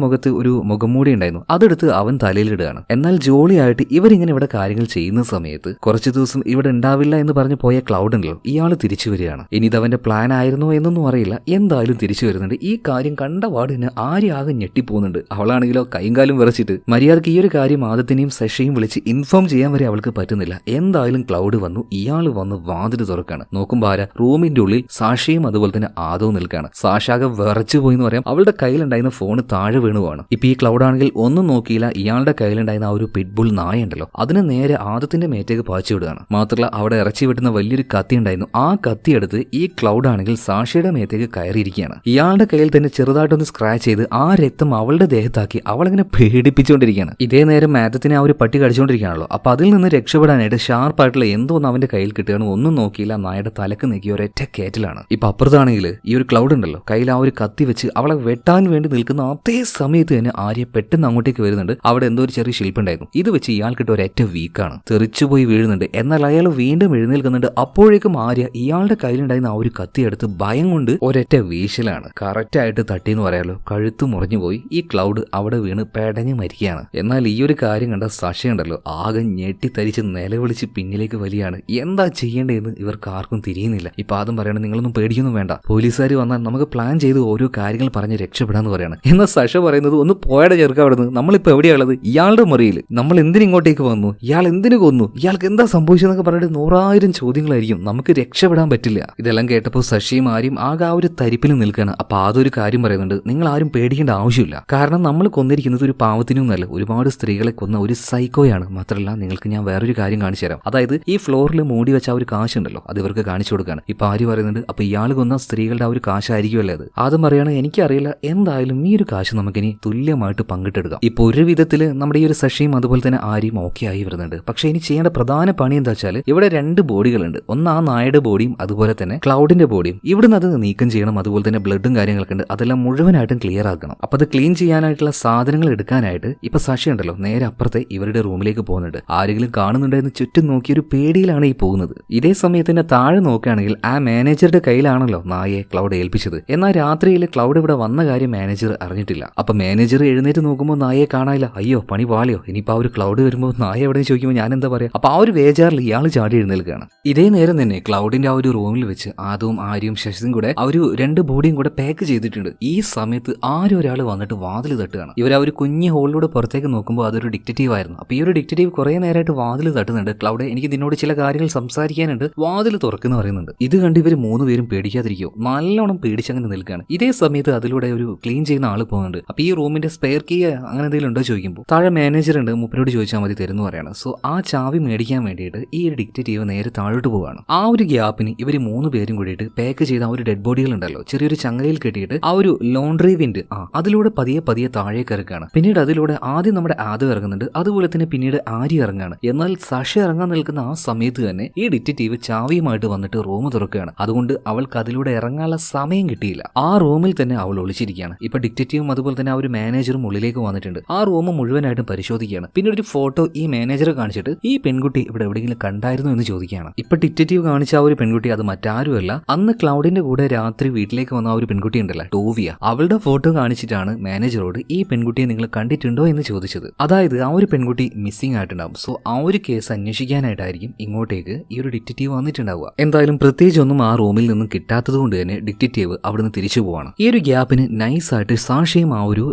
മുഖത്ത് ഒരു മുഖംമൂടി ഉണ്ടായിരുന്നു. അതെടുത്ത് അവൻ തലയിലിടുകയാണ്. എന്നാൽ ജോളിയായിട്ട് ഇവരിങ്ങനെ ഇവിടെ കാര്യങ്ങൾ ചെയ്യുന്ന സമയത്ത് കുറച്ച് ദിവസം ഇവിടെ ഉണ്ടാവില്ല എന്ന് പറഞ്ഞ് പോയ ക്ലൗഡ് ഉണ്ടല്ലോ, ഇയാൾ തിരിച്ചു വരികയാണ്. ഇനി ഇതവന്റെ പ്ലാൻ ആയിരുന്നോ എന്നൊന്നും അറിയില്ല. എന്തായാലും തിരിച്ചു വരുന്നുണ്ട്. ഈ കാര്യം കണ്ട വാർഡിന് ആകെ ഞെട്ടിപ്പോകുന്നുണ്ട്. അവളാണെങ്കിലോ കൈയും കാലും വിറച്ചിട്ട് മര്യാദക്ക് ഈ ഒരു കാര്യം ആദത്തിനെയും സഷയും വിളിച്ച് ഇൻഫോം ചെയ്യാൻ വരെ അവൾക്ക് പറ്റുന്നില്ല. എന്തായാലും ക്ലൗഡ് വന്നു. ഇയാൾ വന്ന് വാതിൽ തുറക്കാണ്. നോക്കുമ്പോൾ ആരാ? റൂമിന്റെ ഉള്ളിൽ സാഷയും അതുപോലെ തന്നെ ആദവും നിൽക്കുകയാണ്. സാഷാകെ വിറച്ചു പോയി എന്ന് പറയാം. അവളുടെ കയ്യിലുണ്ടായിരുന്ന ഫോൺ താഴെ വീണുവാണ്. ഇപ്പൊ ഈ ക്ലൗഡ് ആണെങ്കിൽ ഒന്നും നോക്കിയില്ല. ഇയാളുടെ കയ്യിലുണ്ടായിരുന്ന ആ ഒരു പിറ്റ്ബുൾ നായ ഉണ്ടല്ലോ അതിന് നേരെ ആദത്തിന്റെ മേത്തേക്ക് പാച്ചു വിടുകയാണ്. മാത്രമല്ല അവിടെ ഇറച്ചി വെട്ടുന്ന വലിയൊരു കത്തി ഉണ്ടായിരുന്നു. ആ കത്തി എടുത്ത് ഈ ക്ലൗഡ് ആണെങ്കിൽ സാഷയുടെ മേത്തേക്ക് കയറിയിരിക്കുകയാണ്. ഇയാളുടെ കയ്യിൽ തന്നെ ചെറുതായിട്ടൊന്ന് സ്ക്രാച്ച് ചെയ്ത് ആ രക്തം അവളുടെ ദേഹത്താക്കി അവളിങ്ങനെ പേടിപ്പിച്ചുകൊണ്ടിരിക്കുകയാണ്. ഇതേ നേരം മാറ്റത്തിനെ ആ ഒരു പട്ടി കടിച്ചുകൊണ്ടിരിക്കുകയാണല്ലോ. അപ്പൊ അതിൽ നിന്ന് രക്ഷപ്പെടാനായിട്ട് ഷാർപ്പായിട്ടുള്ള എന്തോന്ന് അവന്റെ കയ്യിൽ കിട്ടുകയാണ്. ഒന്നും നോക്കിയില്ല, നായയുടെ തലക്ക് നീക്കി ഒരൊറ്റ കേറ്റിലാണ്. ഇപ്പൊ അപ്പുറത്താണെങ്കിൽ ഈ ഒരു ക്ലൗഡ് ഉണ്ടല്ലോ കയ്യിൽ ആ ഒരു കത്തി വെച്ച് അവളെ വെട്ടാൻ വേണ്ടി നിൽക്കുന്ന അതേ സമയത്ത് തന്നെ ആര്യ പെട്ടെന്ന് അങ്ങോട്ടേക്ക് വരുന്നുണ്ട്. അവിടെ എന്തോ ഒരു ചെറിയ ശില്പുണ്ടായിരുന്നു. ഇത് വെച്ച് ഇയാൾക്കിട്ട് ഒരൊറ്റ വീക്കാണ്, തെറിച്ചുപോയി വീഴുന്നുണ്ട്. എന്നാൽ അയാൾ വീണ്ടും എഴുന്നേൽക്കുന്നുണ്ട്. അപ്പോഴേക്കും ആര്യ ഇയാളുടെ കയ്യിലുണ്ടായിരുന്ന ആ ഒരു കത്തി എടുത്ത് ഭയം കൊണ്ട് ഒരൊറ്റ വീശലാണ്. കറക്റ്റായിട്ട് തട്ടിന്ന് പറയാലോ, കഴുത്ത് മുറിഞ്ഞു പോയി. ഈ ക്ലൗഡ് അവിടെ വീണ് പെടഞ്ഞ് മരിക്കുകയാണ്. എന്നാൽ ഈ ഒരു കാര്യം കണ്ട സഷയുണ്ടല്ലോ ആകെ ഞെട്ടിത്തരിച്ച് നിലവിളിച്ച് പിന്നിലേക്ക് വലിയാണ്. എന്താ ചെയ്യേണ്ടതെന്ന് ഇവർക്ക് ആർക്കും തിരിയുന്നില്ല. ഇപ്പൊ ആദ്യം പറയണം നിങ്ങളൊന്നും പേടിക്കൊന്നും വേണ്ട, പോലീസുകാർ വന്നാൽ നമുക്ക് പ്ലാൻ ചെയ്ത് ഓരോ കാര്യങ്ങൾ പറഞ്ഞ് രക്ഷപ്പെടാന്ന് പറയാണ്. എന്നാൽ സഷ പറയുന്നത് ഒന്ന് പോയടെ ചെറുക്ക അവിടുന്ന്, നമ്മളിപ്പോ എവിടെയുള്ളത്? ഇയാളുടെ മുറിയിൽ. നമ്മൾ എന്തിനിങ്ങോട്ടേക്ക് വന്നു? ഇയാൾ എന്തിനു കൊന്നു? ഇയാൾക്ക് എന്താ സംഭവിച്ചതെന്നൊക്കെ പറഞ്ഞിട്ട് 100,000 ചോദ്യങ്ങളായിരിക്കും. നമുക്ക് രക്ഷപ്പെടാൻ പറ്റില്ല. ഇതെല്ലാം കേട്ടപ്പോൾ സഷിയും ആരും ആകെ ആ ഒരു തരിപ്പിൽ നിൽക്കുകയാണ്. അപ്പൊ അതൊരു കാര്യം പറയുന്നുണ്ട്, നിങ്ങൾ ആരും പേടിക്കേണ്ട ആവശ്യമില്ല. കാരണം നമ്മൾ കൊന്നിരിക്കുന്നത് ഒരു പാവത്തിനൊന്നുമല്ല, ഒരുപാട് സ്ത്രീകളെ കൊന്ന ഒരു സൈക്കോയാണ്. മാത്രമല്ല നിങ്ങൾക്ക് ഞാൻ വേറൊരു കാര്യം കാണിച്ചു തരാം. അതായത് ഈ ഫ്ലോറിൽ മൂടി വെച്ച ആ ഒരു കാശുണ്ടല്ലോ അത് ഇവർക്ക് കാണിച്ചു കൊടുക്കുകയാണ്. ഇപ്പൊ ആര് പറയുന്നുണ്ട് അപ്പൊ ഇയാൾ കൊന്ന സ്ത്രീകളുടെ ആ ഒരു കാശായിരിക്കുമല്ലേ അത്? ആദ്യം പറയാണ് എനിക്കറിയില്ല, എന്തായാലും ഈ ഒരു കാശ് നമുക്കിനി തുല്യമായിട്ട് പങ്കിട്ടെടുക്കാം. ഇപ്പൊ ഒരു വിധത്തിൽ നമ്മുടെ ഈ ഒരു സഷിയും അതുപോലെ തന്നെ ആരും ഓക്കെ ആയി വരുന്നുണ്ട്. പക്ഷെ ഇനി ചെയ്യേണ്ട പ്രധാന പണി എന്താ വെച്ചാൽ ഇവിടെ 2 ബോഡികളുണ്ട്. ഒന്ന് ആ നായയുടെ ബോഡിയും അതുപോലെ തന്നെ ക്ലൗഡിന്റെ ബോഡിയും. ഇവിടുന്ന് അത് നീക്കം ചെയ്യണം. അതുപോലെ തന്നെ ബ്ലഡും കാര്യങ്ങളൊക്കെ ഉണ്ട്, അതെല്ലാം മുഴുവനായിട്ടും ക്ലിയർ ആക്കണം. അപ്പൊ അത് ക്ലീൻ ചെയ്യാനായിട്ടുള്ള സാധനങ്ങൾ എടുക്കാനായിട്ട് ഇപ്പൊ സഷി ഉണ്ടല്ലോ നേരെ അപ്പുറത്തെ ഇവരുടെ റൂമിലേക്ക് പോകുന്നുണ്ട്. ആരെങ്കിലും കാണുന്നുണ്ടെന്ന് ചുറ്റും നോക്കിയൊരു പേടിയിലാണ് ഈ പോകുന്നത്. ഇതേ സമയത്ത് തന്നെ താഴെ നോക്കുകയാണെങ്കിൽ ആ മാനേജറുടെ കയ്യിലാണല്ലോ നായയെ ക്ലൗഡ് ഏൽപ്പിച്ചത്. എന്നാൽ രാത്രിയിൽ ക്ലൗഡ് ഇവിടെ വന്ന കാര്യം മാനേജർ അറിഞ്ഞിട്ടില്ല. അപ്പൊ മാനേജർ എഴുന്നേറ്റ് നോക്കുമ്പോൾ നായയെ കാണാനില്ല. അയ്യോ പണി പാളിയോ, ഇനിയിപ്പോ ആ ഒരു ക്ലൗഡ് വരുമ്പോൾ നായ എവിടെ ചോദിക്കുമ്പോൾ ഞാൻ എന്താ പറയാ? അപ്പൊ ആ ഒരു വേജാറിൽ ഇയാൾ ചാടി എഴുന്നേൽക്കുകയാണ്. ഇതേ നേരം തന്നെ ക്ലൗഡിന്റെ ആ ഒരു റൂമിൽ വെച്ച് ആദവും ആര്യയും ശശിയും കൂടെ ആ ഒരു 2 ബോഡിയും കൂടെ പാക്ക് ചെയ്തിട്ടുണ്ട്. ഈ സമയത്ത് ആരും ഒരാൾ വന്നിട്ട് വാതിൽ തട്ടുകയാണ്. ഇവർ ആ ഒരു കുഞ്ഞു ഹോളിലൂടെ പുറത്തേക്ക് നോക്കുമ്പോൾ അതൊരു ഡിക്റ്റേറ്റീവ് ആയിരുന്നു. അപ്പൊ ഈ ഒരു ഡിക്റ്റേറ്റീവ് കുറെ നേരമായിട്ട് വാതിൽ തട്ടുന്നുണ്ട്. ക്ലൗഡ് എനിക്ക് നിന്നോട് ചില കാര്യങ്ങൾ സംസാരിക്കാനുണ്ട്, വാതിൽ തുറക്കുന്ന പറയുന്നുണ്ട്. ഇത് കണ്ട് ഇവർ 3 പേരും പേടിക്കാതിരിക്കോ, നല്ലോണം പേടിച്ചങ്ങനെ നിൽക്കുകയാണ്. ഇതേ സമയത്ത് അതിലൂടെ ഒരു ക്ലീൻ ചെയ്യുന്ന ആൾ പോകുന്നുണ്ട്. അപ്പൊ ഈ റൂമിന്റെ സ്പെയർ കീ അങ്ങനെ എന്തെങ്കിലും ഉണ്ടോ ചോദിക്കുമ്പോൾ താഴെ മാനേജർ ഉണ്ട്, മൂപ്പരോട് ചോദിച്ചാൽ മതി തരുന്നു പറയാണ്. സോ ആ ചാവി മേടിക്കാൻ വേണ്ടിയിട്ട് ഈ ഒരു ഡിക്റ്റേറ്റീവ് നേരെ താഴോട്ട് പോവാണ്. ആ ഒരു ഗ്യാപ്പിന് ഇവർ 3 പേരും കൂടിയിട്ട് പാക്ക് ചെയ്ത ആ ഒരു ഡെഡ് ബോഡികൾ ഉണ്ടല്ലോ ചെറിയൊരു ചങ്ങലയിൽ കെട്ടിയിട്ട് ആ ഒരു ലോണ്ടറി വിൻഡ് അതിലൂടെ പതിയെ താഴേക്ക് ഇറക്കാണ്. പിന്നീട് അതിലൂടെ ആദ്യം നമ്മുടെ ആദ്യം ഇറങ്ങുന്നുണ്ട്, അതുപോലെ തന്നെ പിന്നീട് ആര്യ ഇറങ്ങാണ്. എന്നാൽ സഷ ഇറങ്ങാൻ നിൽക്കുന്ന ആ സമയത്ത് തന്നെ ഈ ഡിറ്റക്റ്റീവ് ചാവിയുമായിട്ട് വന്നിട്ട് റൂം തുറക്കുകയാണ്. അതുകൊണ്ട് അവൾക്ക് അതിലൂടെ ഇറങ്ങാനുള്ള സമയം കിട്ടിയില്ല. ആ റൂമിൽ തന്നെ അവൾ ഒളിച്ചിരിക്കുകയാണ്. ഇപ്പൊ ഡിറ്റക്റ്റീവും അതുപോലെ തന്നെ ആ ഒരു മാനേജറും ഉള്ളിലേക്ക് വന്നിട്ടുണ്ട്. ആ റൂം മുഴുവനായിട്ടും പരിശോധിക്കുകയാണ്. പിന്നെ ഒരു ഫോട്ടോ ഈ മാനേജറെ കാണിച്ചിട്ട് ഈ പെൺകുട്ടി ഇവിടെ എവിടെയെങ്കിലും കണ്ടായിരുന്നു എന്ന് ചോദിക്കുകയാണ്. ഇപ്പൊ ഡിറ്റക്റ്റീവ് കാണിച്ച ആ ഒരു പെൺകുട്ടി പെൺകുട്ടി അത് മറ്റാരുമല്ല, അന്ന് ക്ലൗഡിന്റെ കൂടെ രാത്രി വീട്ടിലേക്ക് വന്ന ആ ഒരു പെൺകുട്ടി ഉണ്ടല്ലോ ടോവിയ, അവളുടെ ഫോട്ടോ കാണിച്ചിട്ടാണ് മാനേജറോട് ഈ പെൺകുട്ടിയെ നിങ്ങൾ കണ്ടിട്ടുണ്ടോ എന്ന് ചോദിച്ചത്. അതായത് ആ ഒരു പെൺകുട്ടി മിസ്സിംഗ് ആയിട്ടുണ്ടാവും. സോ ആ ഒരു കേസ് അന്വേഷിക്കാനായിട്ടായിരിക്കും ഇങ്ങോട്ടേക്ക് ഈ ഒരു ഡിറ്റക്റ്റീവ് വന്നിട്ടുണ്ടാവുക. എന്തായാലും പ്രത്യേകിച്ച് ഒന്നും ആ റൂമിൽ നിന്നും കിട്ടാത്തത് കൊണ്ട് തന്നെ ഡിറ്റക്റ്റീവ് അവിടുന്ന് തിരിച്ചു പോവാണ്. ഈ ഒരു ഗ്യാപ്പിന് നൈസായിട്ട് സാഷയും ആ ഒരു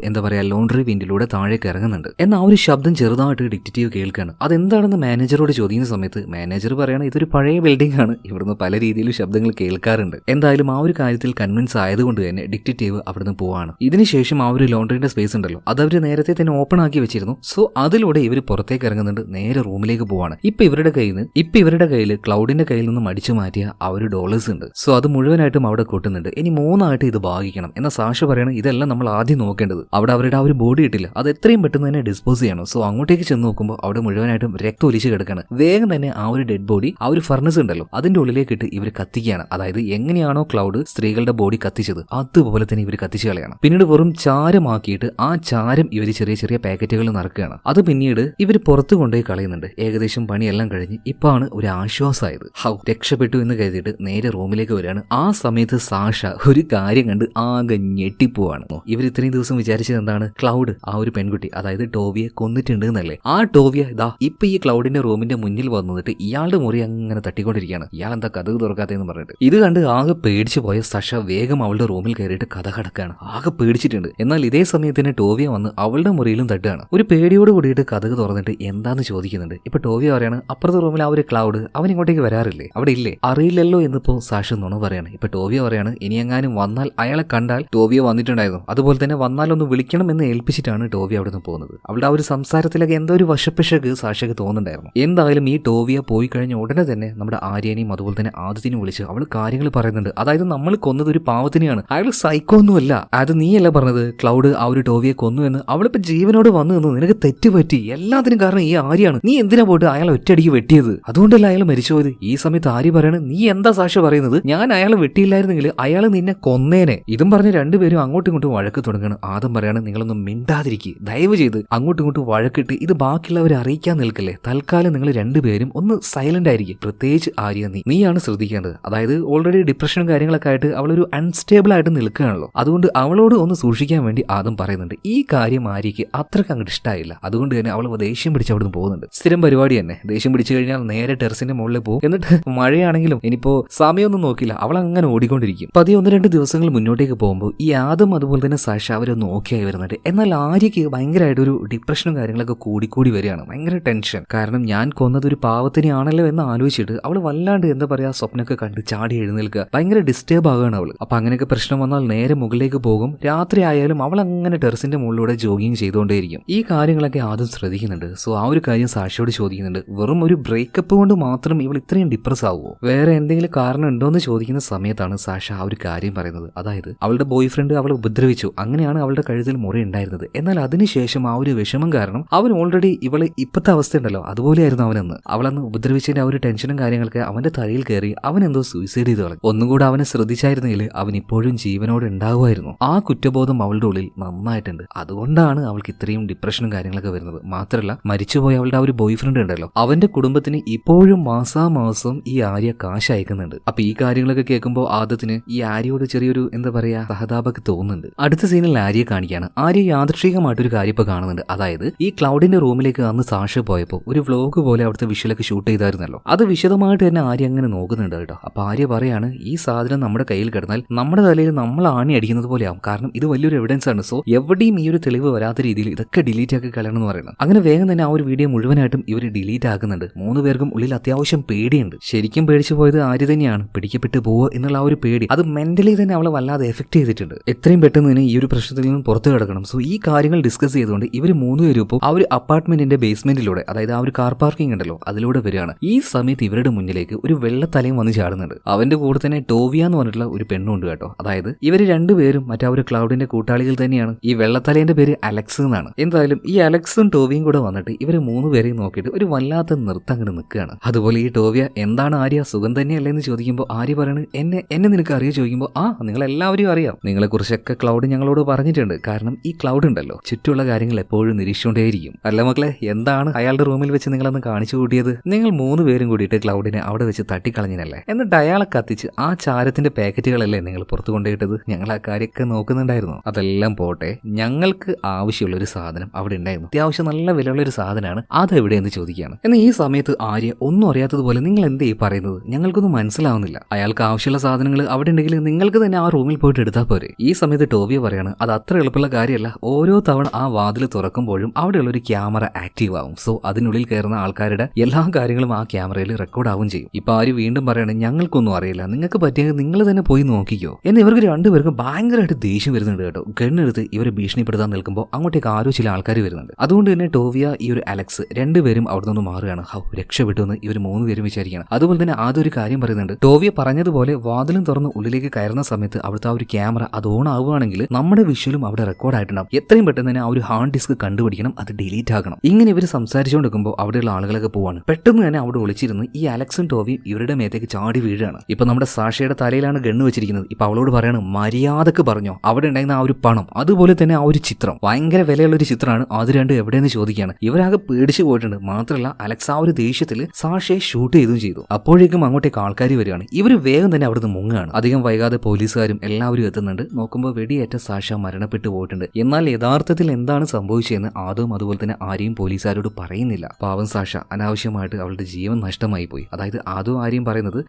ലോണ്ടറി വിൻഡിലൂടെ താഴേക്ക് ഇറങ്ങുന്നുണ്ട്. എന്നാൽ ആ ഒരു ശബ്ദം ചെറുതായിട്ട് ഡിറ്റക്റ്റീവ് കേൾക്കാണ്. അതെന്താണെന്ന് മാനേജറോട് ചോദിക്കുന്ന സമയത്ത് മാനേജർ പറയണം ഇതൊരു പഴയ ബിൽഡിംഗ് ആണ്, ഇവിടുന്ന് പല രീതിയിലും ശബ്ദങ്ങൾ കേൾക്കാറുണ്ട്. എന്തായാലും ആ ഒരു കാര്യത്തിൽ കൺവിൻസ് ആയതുകൊണ്ട് തന്നെ ഡിറ്റക്റ്റീവ് അവിടുന്ന് പോവാണ്. ഇതിനുശേഷം ആ ഒരു ലോണ്ടറിന്റെ സ്പേസ് ഉണ്ടല്ലോ അത് അവർ നേരത്തെ തന്നെ ഓപ്പൺ ആക്കി വെച്ചിരുന്നു. സോ അതിലൂടെ ഇവർ പുറത്തേക്ക് ഇറങ്ങുന്നുണ്ട്, നേരെ റൂമിലേക്ക് പോവാണ്. ഇപ്പൊ ഇവരുടെ കയ്യിൽ ക്ലൗഡിന്റെ കയ്യിൽ നിന്നും അടിച്ചു മാറ്റിയ ആ ഒരു ഡോളേഴ്സ് ഉണ്ട്. സോ അത് മുഴുവനായിട്ടും അവിടെ കൊട്ടുന്നുണ്ട്. ഇനി 3 ആയിട്ട് ഇത് ഭാഗിക്കണം എന്ന സാഷ പറയണം ഇതെല്ലാം നമ്മൾ ആദ്യം നോക്കേണ്ടത്. അവിടെ അവരുടെ ആ ഒരു ബോഡി ഇട്ടില്ല, അത് എത്രയും പെട്ടെന്ന് തന്നെ ഡിസ്പോസ് ചെയ്യണം. സോ അങ്ങോട്ടേക്ക് ചെന്ന് നോക്കുമ്പോൾ അവിടെ മുഴുവനായിട്ടും രക്തം ഒലിച്ച് കിടക്കാണ്. വേഗം തന്നെ ആ ഒരു ഡെഡ് ബോഡി ആ ഒരു ഫർണസ് ഉണ്ടല്ലോ അതിന്റെ ഉള്ളിലേക്ക് ഇട്ട് ഇവർ കത്തിക്കുകയാണ്. അതായത് എങ്ങനെയാണോ ക്ലൗഡ് സ്ത്രീകളുടെ ബോഡി കത്തിച്ചത് അതുപോലെ തന്നെ ഇവർ കത്തിച്ചു കളയണം. പിന്നീട് വെറും ചാരമാക്കിയിട്ട് ആ ചാരം ഇവർ ചെറിയ ചെറിയ പാക്കറ്റുകൾ നിറക്കുകയാണ്. അത് പിന്നീട് ഇവർ പുറത്തു കൊണ്ടുപോയി കളയുന്നുണ്ട്. ഏകദേശം പണിയെല്ലാം കഴിഞ്ഞ് ഇപ്പാണ് ഒരു ആശ്വാസമായത്. രക്ഷപ്പെട്ടു എന്ന് കരുതിയിട്ട് നേരെ റൂമിലേക്ക് വരികയാണ്. ആ സമയത്ത് സാഷ ഒരു കാര്യം കണ്ട് ആകെ ഞെട്ടിപ്പോവാണ്. ഇവർ ഇത്രയും ദിവസം വിചാരിച്ചത് എന്താണ്, ക്ലൗഡ് ആ ഒരു പെൺകുട്ടി അതായത് ടോവിയെ കൊന്നിട്ടുണ്ട് എന്നല്ലേ. ആ ടോവിയ ഇതാ ഇപ്പൊ ഈ ക്ലൗഡിന്റെ റൂമിന്റെ മുന്നിൽ വന്നിട്ട് ഇയാളുടെ മുറി അങ്ങനെ തട്ടിക്കൊണ്ടിരിക്കുകയാണ്. ഇയാൾ എന്താ കഥക് തുറക്കാത്തെന്ന് പറഞ്ഞിട്ട്. ഇത് കണ്ട് ആകെ പേടിച്ചു പോയ സഷ വേഗം അവളുടെ റൂമിൽ കയറിയിട്ട് കഥ കടക്കാണ്. ആകെ പേടിച്ചിട്ടുണ്ട്. എന്നാൽ ഇതേ സമയത്തിന് ടോവിയ വന്ന് അവളുടെ മുറിയിലും തട്ടുകയാണ്. ഒരു പേടിയോട് കൂടിയിട്ട് കഥക് തുറന്നിട്ട് എന്താന്ന് ചോദിക്കുന്നുണ്ട്. ഇപ്പൊ ടോവിയ പറയാണ് അപ്പുറത്തെ റൂമിൽ ആ ഒരു ക്ലൗഡ് അവൻ ഇങ്ങോട്ടേക്ക് വരാറില്ലേ, അവിടെ ഇല്ലേ, അറിയില്ലല്ലോ എന്നിപ്പോ സാഷ നുണ പറയാണ്. ഇപ്പൊ ടോവിയ പറയാണ് ഇനി എങ്ങാനും വന്നാൽ അയാളെ കണ്ടാൽ ടോവിയ വന്നിട്ടുണ്ടായിരുന്നു, അതുപോലെ തന്നെ വന്നാലൊന്ന് വിളിക്കണം എന്ന് ഏൽപ്പിച്ചിട്ടാണ് ടോവിയ അവിടെ നിന്ന് പോകുന്നത്. അവളുടെ ആ ഒരു സംസാരത്തിലൊക്കെ എന്തോ ഒരു വശപ്പിശക്ക് സാഷയ്ക്ക് തോന്നുന്നുണ്ടായിരുന്നു. എന്തായാലും ഈ ടോവിയ പോയി കഴിഞ്ഞ ഉടനെ തന്നെ നമ്മുടെ ആര്യനെയും അതുപോലെ തന്നെ ആദിത്യനെയും വിളിച്ച് അവൾ കാര്യങ്ങൾ പറയുന്നുണ്ട്. അതായത് നമ്മൾ കൊന്നത് ഒരു പാവത്തിനെയാണ്, അയാൾ സൈക്കോ ഒന്നുമല്ല. അത് നീയല്ല പറഞ്ഞത് ക്ലൗഡ് ആ ഒരു ടോവിയെ കൊന്നു എന്ന്. അവളിപ്പോ ജീവനോട് വന്നു നിന്ന് നിനക്ക് തെറ്റുപറ്റി, എല്ലാത്തിനും കാരണം ഈ ആര്യാണ്. നീ എന്തിനാ പോയിട്ട് അയാളെ ഒറ്റയടിക്ക് വെട്ടിയത്, അതുകൊണ്ടല്ല അയാൾ മരിച്ചുപോയത്. ഈ സമയത്ത് ആര്യ പറയണ നീ എന്താ സാക്ഷി പറയുന്നത്, ഞാൻ അയാളെ വെട്ടിയില്ലായിരുന്നെങ്കിൽ അയാൾ നിന്നെ കൊന്നേനെ. ഇതും പറഞ്ഞ് രണ്ടുപേരും അങ്ങോട്ടും ഇങ്ങോട്ടും വഴക്ക് തുടങ്ങണം. ആദ്യം പറയാണ് നിങ്ങളൊന്നും മിണ്ടാതിരിക്കുക, ദയവ് ചെയ്ത് അങ്ങോട്ടും ഇങ്ങോട്ടും വഴക്കിട്ട് ഇത് ബാക്കിയുള്ളവരെ അറിയിക്കാൻ നിൽക്കല്ലേ. തൽക്കാലം നിങ്ങൾ രണ്ടുപേരും ഒന്ന് സൈലന്റ് ആയിരിക്കും. പ്രത്യേകിച്ച് ആര്യ നീയാണ് ശ്രദ്ധിക്കേണ്ടത്. അതായത് ഓൾറെഡി ഡിപ്രഷനും കാര്യങ്ങളൊക്കെ ആയിട്ട് അവളൊരു അൺസ്റ്റേബിൾ ആയിട്ട് നിൽക്കുകയാണല്ലോ. അതുകൊണ്ട് അവളോട് ഒന്ന് സൂക്ഷിക്കാൻ വേണ്ടി ആദ്യം പറയുന്നുണ്ട്. ഈ കാര്യം ആര്യക്ക് അത്രയ്ക്ക് അങ്ങോട്ട് ഇഷ്ടമായില്ല. അതുകൊണ്ട് തന്നെ അവൾ ദേഷ്യം പിടിച്ച് അവിടെ നിന്ന് പോകുന്നുണ്ട്. സ്ഥിരം പരിപാടി തന്നെ. ദേഷ്യം പിടിച്ചു കഴിഞ്ഞാൽ നേരെ ടെറസിന്റെ മുകളിൽ പോകും. എന്നിട്ട് മഴയാണെങ്കിലും ഇനിയിപ്പോ സമയമൊന്നും നോക്കില്ല, അവൾ അങ്ങനെ ഓടിക്കൊണ്ടിരിക്കും. 1-2 ദിവസങ്ങൾ മുന്നോട്ടേക്ക് പോകുമ്പോൾ ഈ ആദം അതുപോലെ തന്നെ സാഷ അവരൊന്ന് ഓക്കെയായി വരുന്നുണ്ട്. എന്നാൽ ആര്യക്ക് ഭയങ്കരമായിട്ടൊരു ഡിപ്രഷനും കാര്യങ്ങളൊക്കെ കൂടിക്കൂടി വരികയാണ്. ഭയങ്കര ടെൻഷൻ. കാരണം ഞാൻ കൊന്നതൊരു പാവത്തിനെയാണല്ലോ എന്ന് ആലോചിച്ചിട്ട് അവൾ വല്ലാണ്ട് എന്താ പറയാ സ്വപ്നമൊക്കെ കണ്ട് ചാടി എഴുന്നേൽക്കുക. ഭയങ്കര ഡിസ്റ്റർബ് ആവുകയാണ് അവൾ. അപ്പൊ അങ്ങനെയൊക്കെ പ്രശ്നം വന്നാൽ നേരെ മുകളിലേക്ക് പോകും. രാത്രി ആയാലും അവൾ അങ്ങനെ ടെറസിന്റെ മുകളിലൂടെ ജോഗിങ് ചെയ്തുകൊണ്ടേയിരിക്കും. ഈ കാര്യങ്ങളൊക്കെ ആദ്യം ശ്രദ്ധിക്കുന്നുണ്ട്. സോ ആ ഒരു കാര്യം സാക്ഷിയോട് ചോദിക്കുന്നുണ്ട്. വെറും ഒരു ബ്രേക്കപ്പ് കൊണ്ട് മാത്രം ഇവൾ ഇത്രയും ഡിപ്രസ് ആവുമോ, വേറെ എന്തെങ്കിലും കാരണം ഉണ്ടോ എന്ന് ചോദിക്കുന്ന സമയത്താണ് സാഷ ആ ഒരു കാര്യം പറയുന്നത്. അതായത് അവളുടെ ബോയ് ഫ്രണ്ട് അവളെ ഉപദ്രവിച്ചു, അങ്ങനെയാണ് അവളുടെ കഴുത്തിൽ മുറി ഉണ്ടായിരുന്നത്. എന്നാൽ അതിനുശേഷം ആ ഒരു വിഷമം കാരണം അവൻ ഓൾറെഡി ഇവളെ ഇപ്പോഴത്തെ അവസ്ഥ ഉണ്ടല്ലോ അതുപോലെയായിരുന്നു അവനെന്ന്. അവളന്ന് ഉപദ്രവിച്ചതിന്റെ ആ ഒരു ടെൻഷനും കാര്യങ്ങളൊക്കെ അവന്റെ തലയിൽ കയറി അവൻ എന്തോ സൂയിസൈഡ് ചെയ്ത് കളഞ്ഞു. ഒന്നും കൂടെ അവനെ ശ്രദ്ധിച്ചായിരുന്നെങ്കിൽ അവൻ ഇപ്പോഴും ജീവനോട് ഉണ്ടാവുമായിരുന്നു. ആ കുറ്റബോധം അവളുടെ ഉള്ളിൽ നന്നായിട്ടുണ്ട്. അതുകൊണ്ടാണ് അവൾക്ക് ഇത്രയും ഡിപ്രഷനും കാര്യങ്ങളൊക്കെ വരുന്നത്. മാത്രമല്ല മരിച്ചുപോയ അവളുടെ ആ ഒരു ബോയ് ഫ്രണ്ട് ഉണ്ടല്ലോ അവന്റെ കുടുംബത്തിന് ഇപ്പോഴും മാസാമാസം ഈ ആര്യ കാശ് അയക്കുന്നുണ്ട്. അപ്പൊ ഈ കാര്യങ്ങളൊക്കെ കേൾക്കുമ്പോൾ ആദ്യത്തിന് ഈ ആര്യയോട് ചെറിയൊരു എന്താ പറയാ സഹതാപൊക്കെ തോന്നുന്നുണ്ട്. അടുത്ത സീനിൽ ആര്യയെ കാണിക്കുകയാണ്. ആര്യ യാദൃശ്ചികമായിട്ടൊരു കാര്യം ഇപ്പൊ കാണുന്നുണ്ട്. അതായത് ഈ ക്ലൗഡിന്റെ റൂമിലേക്ക് അന്ന് സാഷ പോയപ്പോൾ ഒരു വ്ലോഗ് പോലെ അവിടുത്തെ വിഷ്വലൊക്കെ ഷൂട്ട് ചെയ്തായിരുന്നല്ലോ, അത് വിശദമായിട്ട് തന്നെ ആര്യ അങ്ങനെ നോക്കുന്നുണ്ട് കേട്ടോ. അപ്പൊ ആര്യ പറയാണ് ഈ സാധനം നമ്മുടെ കയ്യിൽ കിടന്നാൽ നമ്മുടെ തലയിൽ നമ്മൾ ആണി അടിക്കുന്നത് പോലെയാവും. കാരണം ഇത് വലിയൊരു എവിഡൻസ് ആണ്. സോ എവിടെയും ഈ ഒരു തെളിവ് വരാത്ത രീതിയിൽ ഇതൊക്കെ ഡിലീറ്റ് ആക്കി കളയണം എന്ന് പറയുന്നത്. അങ്ങനെ വേഗം തന്നെ ആ ഒരു വീഡിയോ മുഴുവനായിട്ടും ഇവർ ഡിലീറ്റ് ആക്കുന്നുണ്ട്. 3 പേർക്കും ഉള്ളിൽ അത്യാവശ്യം പേടിയുണ്ട്. ശരിക്കും പേടിച്ചു പോയത് ആര്യ തന്നെയാണ്. പിടിക്കപ്പെട്ടു പോവോ എന്നുള്ള ആ ഒരു പേടി അത് മെന്റലി തന്നെ അവളെ വല്ലാതെ എഫക്ട് ചെയ്തിട്ടുണ്ട്. എത്രയും പെട്ടെന്ന് തന്നെ ഈ ഒരു പ്രശ്നത്തിൽ നിന്നും പുറത്തു കിടക്കണം. സോ ഈ കാര്യങ്ങൾ ഡിസ്കസ് ചെയ്തുകൊണ്ട് ഇവർ 3 പേരും ഇപ്പോൾ ആ ഒരു അപ്പാർട്ട്മെന്റിന്റെ ബേസ്മെന്റിലൂടെ അതായത് ആ ഒരു കാർ പാർക്കിംഗ് ഉണ്ടല്ലോ അതിലൂടെ വരികയാണ്. ഈ സമയത്ത് ഇവരുടെ മുന്നിലേക്ക് ഒരു വെള്ളത്തലയും വന്ന് ചാടുന്നുണ്ട്. അവന്റെ കൂടെ തന്നെ ടോവിയ എന്ന് പറഞ്ഞിട്ടുള്ള ഒരു പെണ്ണുണ്ട് കേട്ടോ. അതായത് ഇവര് രണ്ടുപേരും മറ്റേ ഒരു ക്ലൗഡിന്റെ കൂട്ടാളികൾ തന്നെയാണ്. ഈ വെള്ളത്തലേന്റെ പേര് അലക്സ് എന്നാണ്. എന്തായാലും ഈ അലക്സും ടോവിയും കൂടെ വന്നിട്ട് ഇവര് 3 പേരെയും നോക്കിയിട്ട് ഒരു വല്ലാത്ത നൃത്തം അങ്ങോട്ട് നിൽക്കുകയാണ്. അതുപോലെ ഈ ടോവിയ എന്താണ് ആര്യ സുഖം തന്നെയല്ലേ എന്ന് ചോദിക്കുമ്പോൾ ആര്യ പറയുന്നത് എന്നെ നിനക്ക് അറിയോ ചോദിക്കുമ്പോൾ നിങ്ങളെല്ലാവരും അറിയാം, നിങ്ങളെ കുറിച്ചൊക്കെ ക്ലൗഡ് ഞങ്ങളോട് പറഞ്ഞിട്ടുണ്ട്. കാരണം ഈ ക്ലൗഡ് ഉണ്ടല്ലോ ചുറ്റുള്ള കാര്യങ്ങൾ എപ്പോഴും നിരീക്ഷിച്ചുകൊണ്ടേയിരിക്കും. അല്ല മക്കളെ, എന്താണ് അയാളുടെ റൂമിൽ വെച്ച് നിങ്ങളന്ന് കാണിച്ചു കൂട്ടിയത്? നിങ്ങൾ 3 പേരും കൂടിയിട്ട് ക്ലൗഡിനെ അവിടെ വെച്ച് തട്ടിക്കളഞ്ഞ പറഞ്ഞിനല്ലേ, എന്നിട്ട് അയാളെ കത്തിച്ച് ആ ചാരത്തിന്റെ പാക്കറ്റുകളല്ലേ നിങ്ങൾ പുറത്തു കൊണ്ടുപോയിട്ടത്? ഞങ്ങൾ ആ കാര്യമൊക്കെ നോക്കുന്നുണ്ടായിരുന്നു. അതെല്ലാം പോട്ടെ, ഞങ്ങൾക്ക് ആവശ്യമുള്ള ഒരു സാധനം അവിടെ ഉണ്ടായിരുന്നു. അത്യാവശ്യം നല്ല വിലയുള്ള ഒരു സാധനമാണ്, അത് എവിടെയെന്ന് ചോദിക്കുകയാണ്. എന്നാൽ ഈ സമയത്ത് ആര്യ ഒന്നും അറിയാത്തതുപോലെ നിങ്ങൾ എന്തേ പറയുന്നത്, ഞങ്ങൾക്കൊന്നും മനസ്സിലാവുന്നില്ല. അയാൾക്ക് ആവശ്യമുള്ള സാധനങ്ങൾ അവിടെ ഉണ്ടെങ്കിൽ നിങ്ങൾക്ക് തന്നെ ആ റൂമിൽ പോയിട്ട് എടുത്താൽ പോരെ. ഈ സമയത്ത് ടോവിയോ പറയാണ്, അത് അത്ര എളുപ്പമുള്ള കാര്യമല്ല. ഓരോ തവണ ആ വാതിൽ തുറക്കുമ്പോഴും അവിടെയുള്ള ഒരു ക്യാമറ ആക്റ്റീവ് ആവും. സോ അതിനുള്ളിൽ കയറുന്ന ആൾക്കാരുടെ എല്ലാ കാര്യങ്ങളും ആ ക്യാമറയിൽ റെക്കോർഡ് ആവും ചെയ്യും. ഇപ്പൊ ആര് വീണ്ടും പറയാണ്, ഞങ്ങൾക്കൊന്നും അറിയില്ല, നിങ്ങൾക്ക് പറ്റിയെങ്കിൽ നിങ്ങൾ തന്നെ പോയി നോക്കിക്കോ എന്ന്. ഇവർക്ക് രണ്ടുപേർക്കും ഭയങ്കരമായിട്ട് ദേഷ്യം വരുന്നുണ്ട് കേട്ടോ. ഗണ്ണെടുത്ത് ഇവരെ ഭീഷണിപ്പെടുത്താൻ നിൽക്കുമ്പോൾ അങ്ങോട്ടേക്ക് ആരോ ചില ആൾക്കാർ വരുന്നുണ്ട്. അതുകൊണ്ട് തന്നെ ടോവിയ ഈ ഒരു അലക്സ് രണ്ടുപേരും അവിടെ നിന്ന് മാറുകയാണ്. രക്ഷപ്പെട്ടു എന്ന് ഇവർ മൂന്നുപേരും വിചാരിക്കുകയാണ്. അതുപോലെ തന്നെ അതൊരു കാര്യം പറയുന്നുണ്ട്, ടോവിയ പറഞ്ഞതുപോലെ വാതിലും തുറന്ന് ഉള്ളിലേക്ക് കയറുന്ന സമയത്ത് അവിടുത്തെ ആ ഒരു ക്യാമറ അത് ഓൺ ആവുകയാണെങ്കിൽ നമ്മുടെ വിഷ്വലും അവിടെ റെക്കോർഡ് ആയിട്ടുണ്ടാവും. എത്രയും പെട്ടെന്ന് തന്നെ ആ ഒരു ഹാർഡ് ഡിസ്ക് കണ്ടുപിടിക്കണം, അത് ഡിലീറ്റ് ആക്കണം. ഇങ്ങനെ ഇവർ സംസാരിച്ചുകൊണ്ടിരിക്കുമ്പോൾ അവിടെയുള്ള ആളുകളൊക്കെ പോവാണ്. പെട്ടെന്ന് തന്നെ അവിടെ ഒളിച്ചിരുന്ന് ഈ അലക്സും ടോവിയും ഇവരുടെ മേത്തേക്ക് ചാടി വീഴാണ്. ഇപ്പൊ നമ്മുടെ സാഷയുടെ തലയിലാണ് ഗണ്ണ് വെച്ചിരിക്കുന്നത്. ഇപ്പൊ അവളോട് പറയാണ്, മര്യാദക്ക് പറഞ്ഞോ, അവിടെ ഉണ്ടായിരുന്ന ആ ഒരു പണം, അതുപോലെ തന്നെ ആ ഒരു ചിത്രം, ഭയങ്കര വിലയുള്ള ഒരു ചിത്രമാണ്, അത് രണ്ടും എവിടെയെന്ന് ചോദിക്കുകയാണ്. ഇവരാകെ പേടിച്ചു പോയിട്ടുണ്ട്. മാത്രമല്ല അലക്സ് ആ ഒരു ദേഷ്യത്തിൽ സാഷയെ ഷൂട്ട് ചെയ്തു. അപ്പോഴേക്കും അങ്ങോട്ടേക്ക് ആൾക്കാർ വരികയാണ്. ഇവർ വേഗം തന്നെ അവിടുന്ന് മുങ്ങുകയാണ്. അധികം വൈകാതെ പോലീസുകാരും എല്ലാവരും എത്തുന്നുണ്ട്. നോക്കുമ്പോൾ വെടിയേറ്റ സാഷ മരണപ്പെട്ടു പോയിട്ടുണ്ട്. എന്നാൽ യഥാർത്ഥത്തിൽ എന്താണ് സംഭവിച്ചതെന്ന് ആദ്യം അതുപോലെ തന്നെ ആരെയും പോലീസുകാരോട് പറയുന്നില്ല. പാവം സാഷ അനാവശ്യമായിട്ട് അവളുടെ ജീവൻ നഷ്ടമായി പോയി. അതായത് ആദ്യം ആരെയും പറയുന്നത്,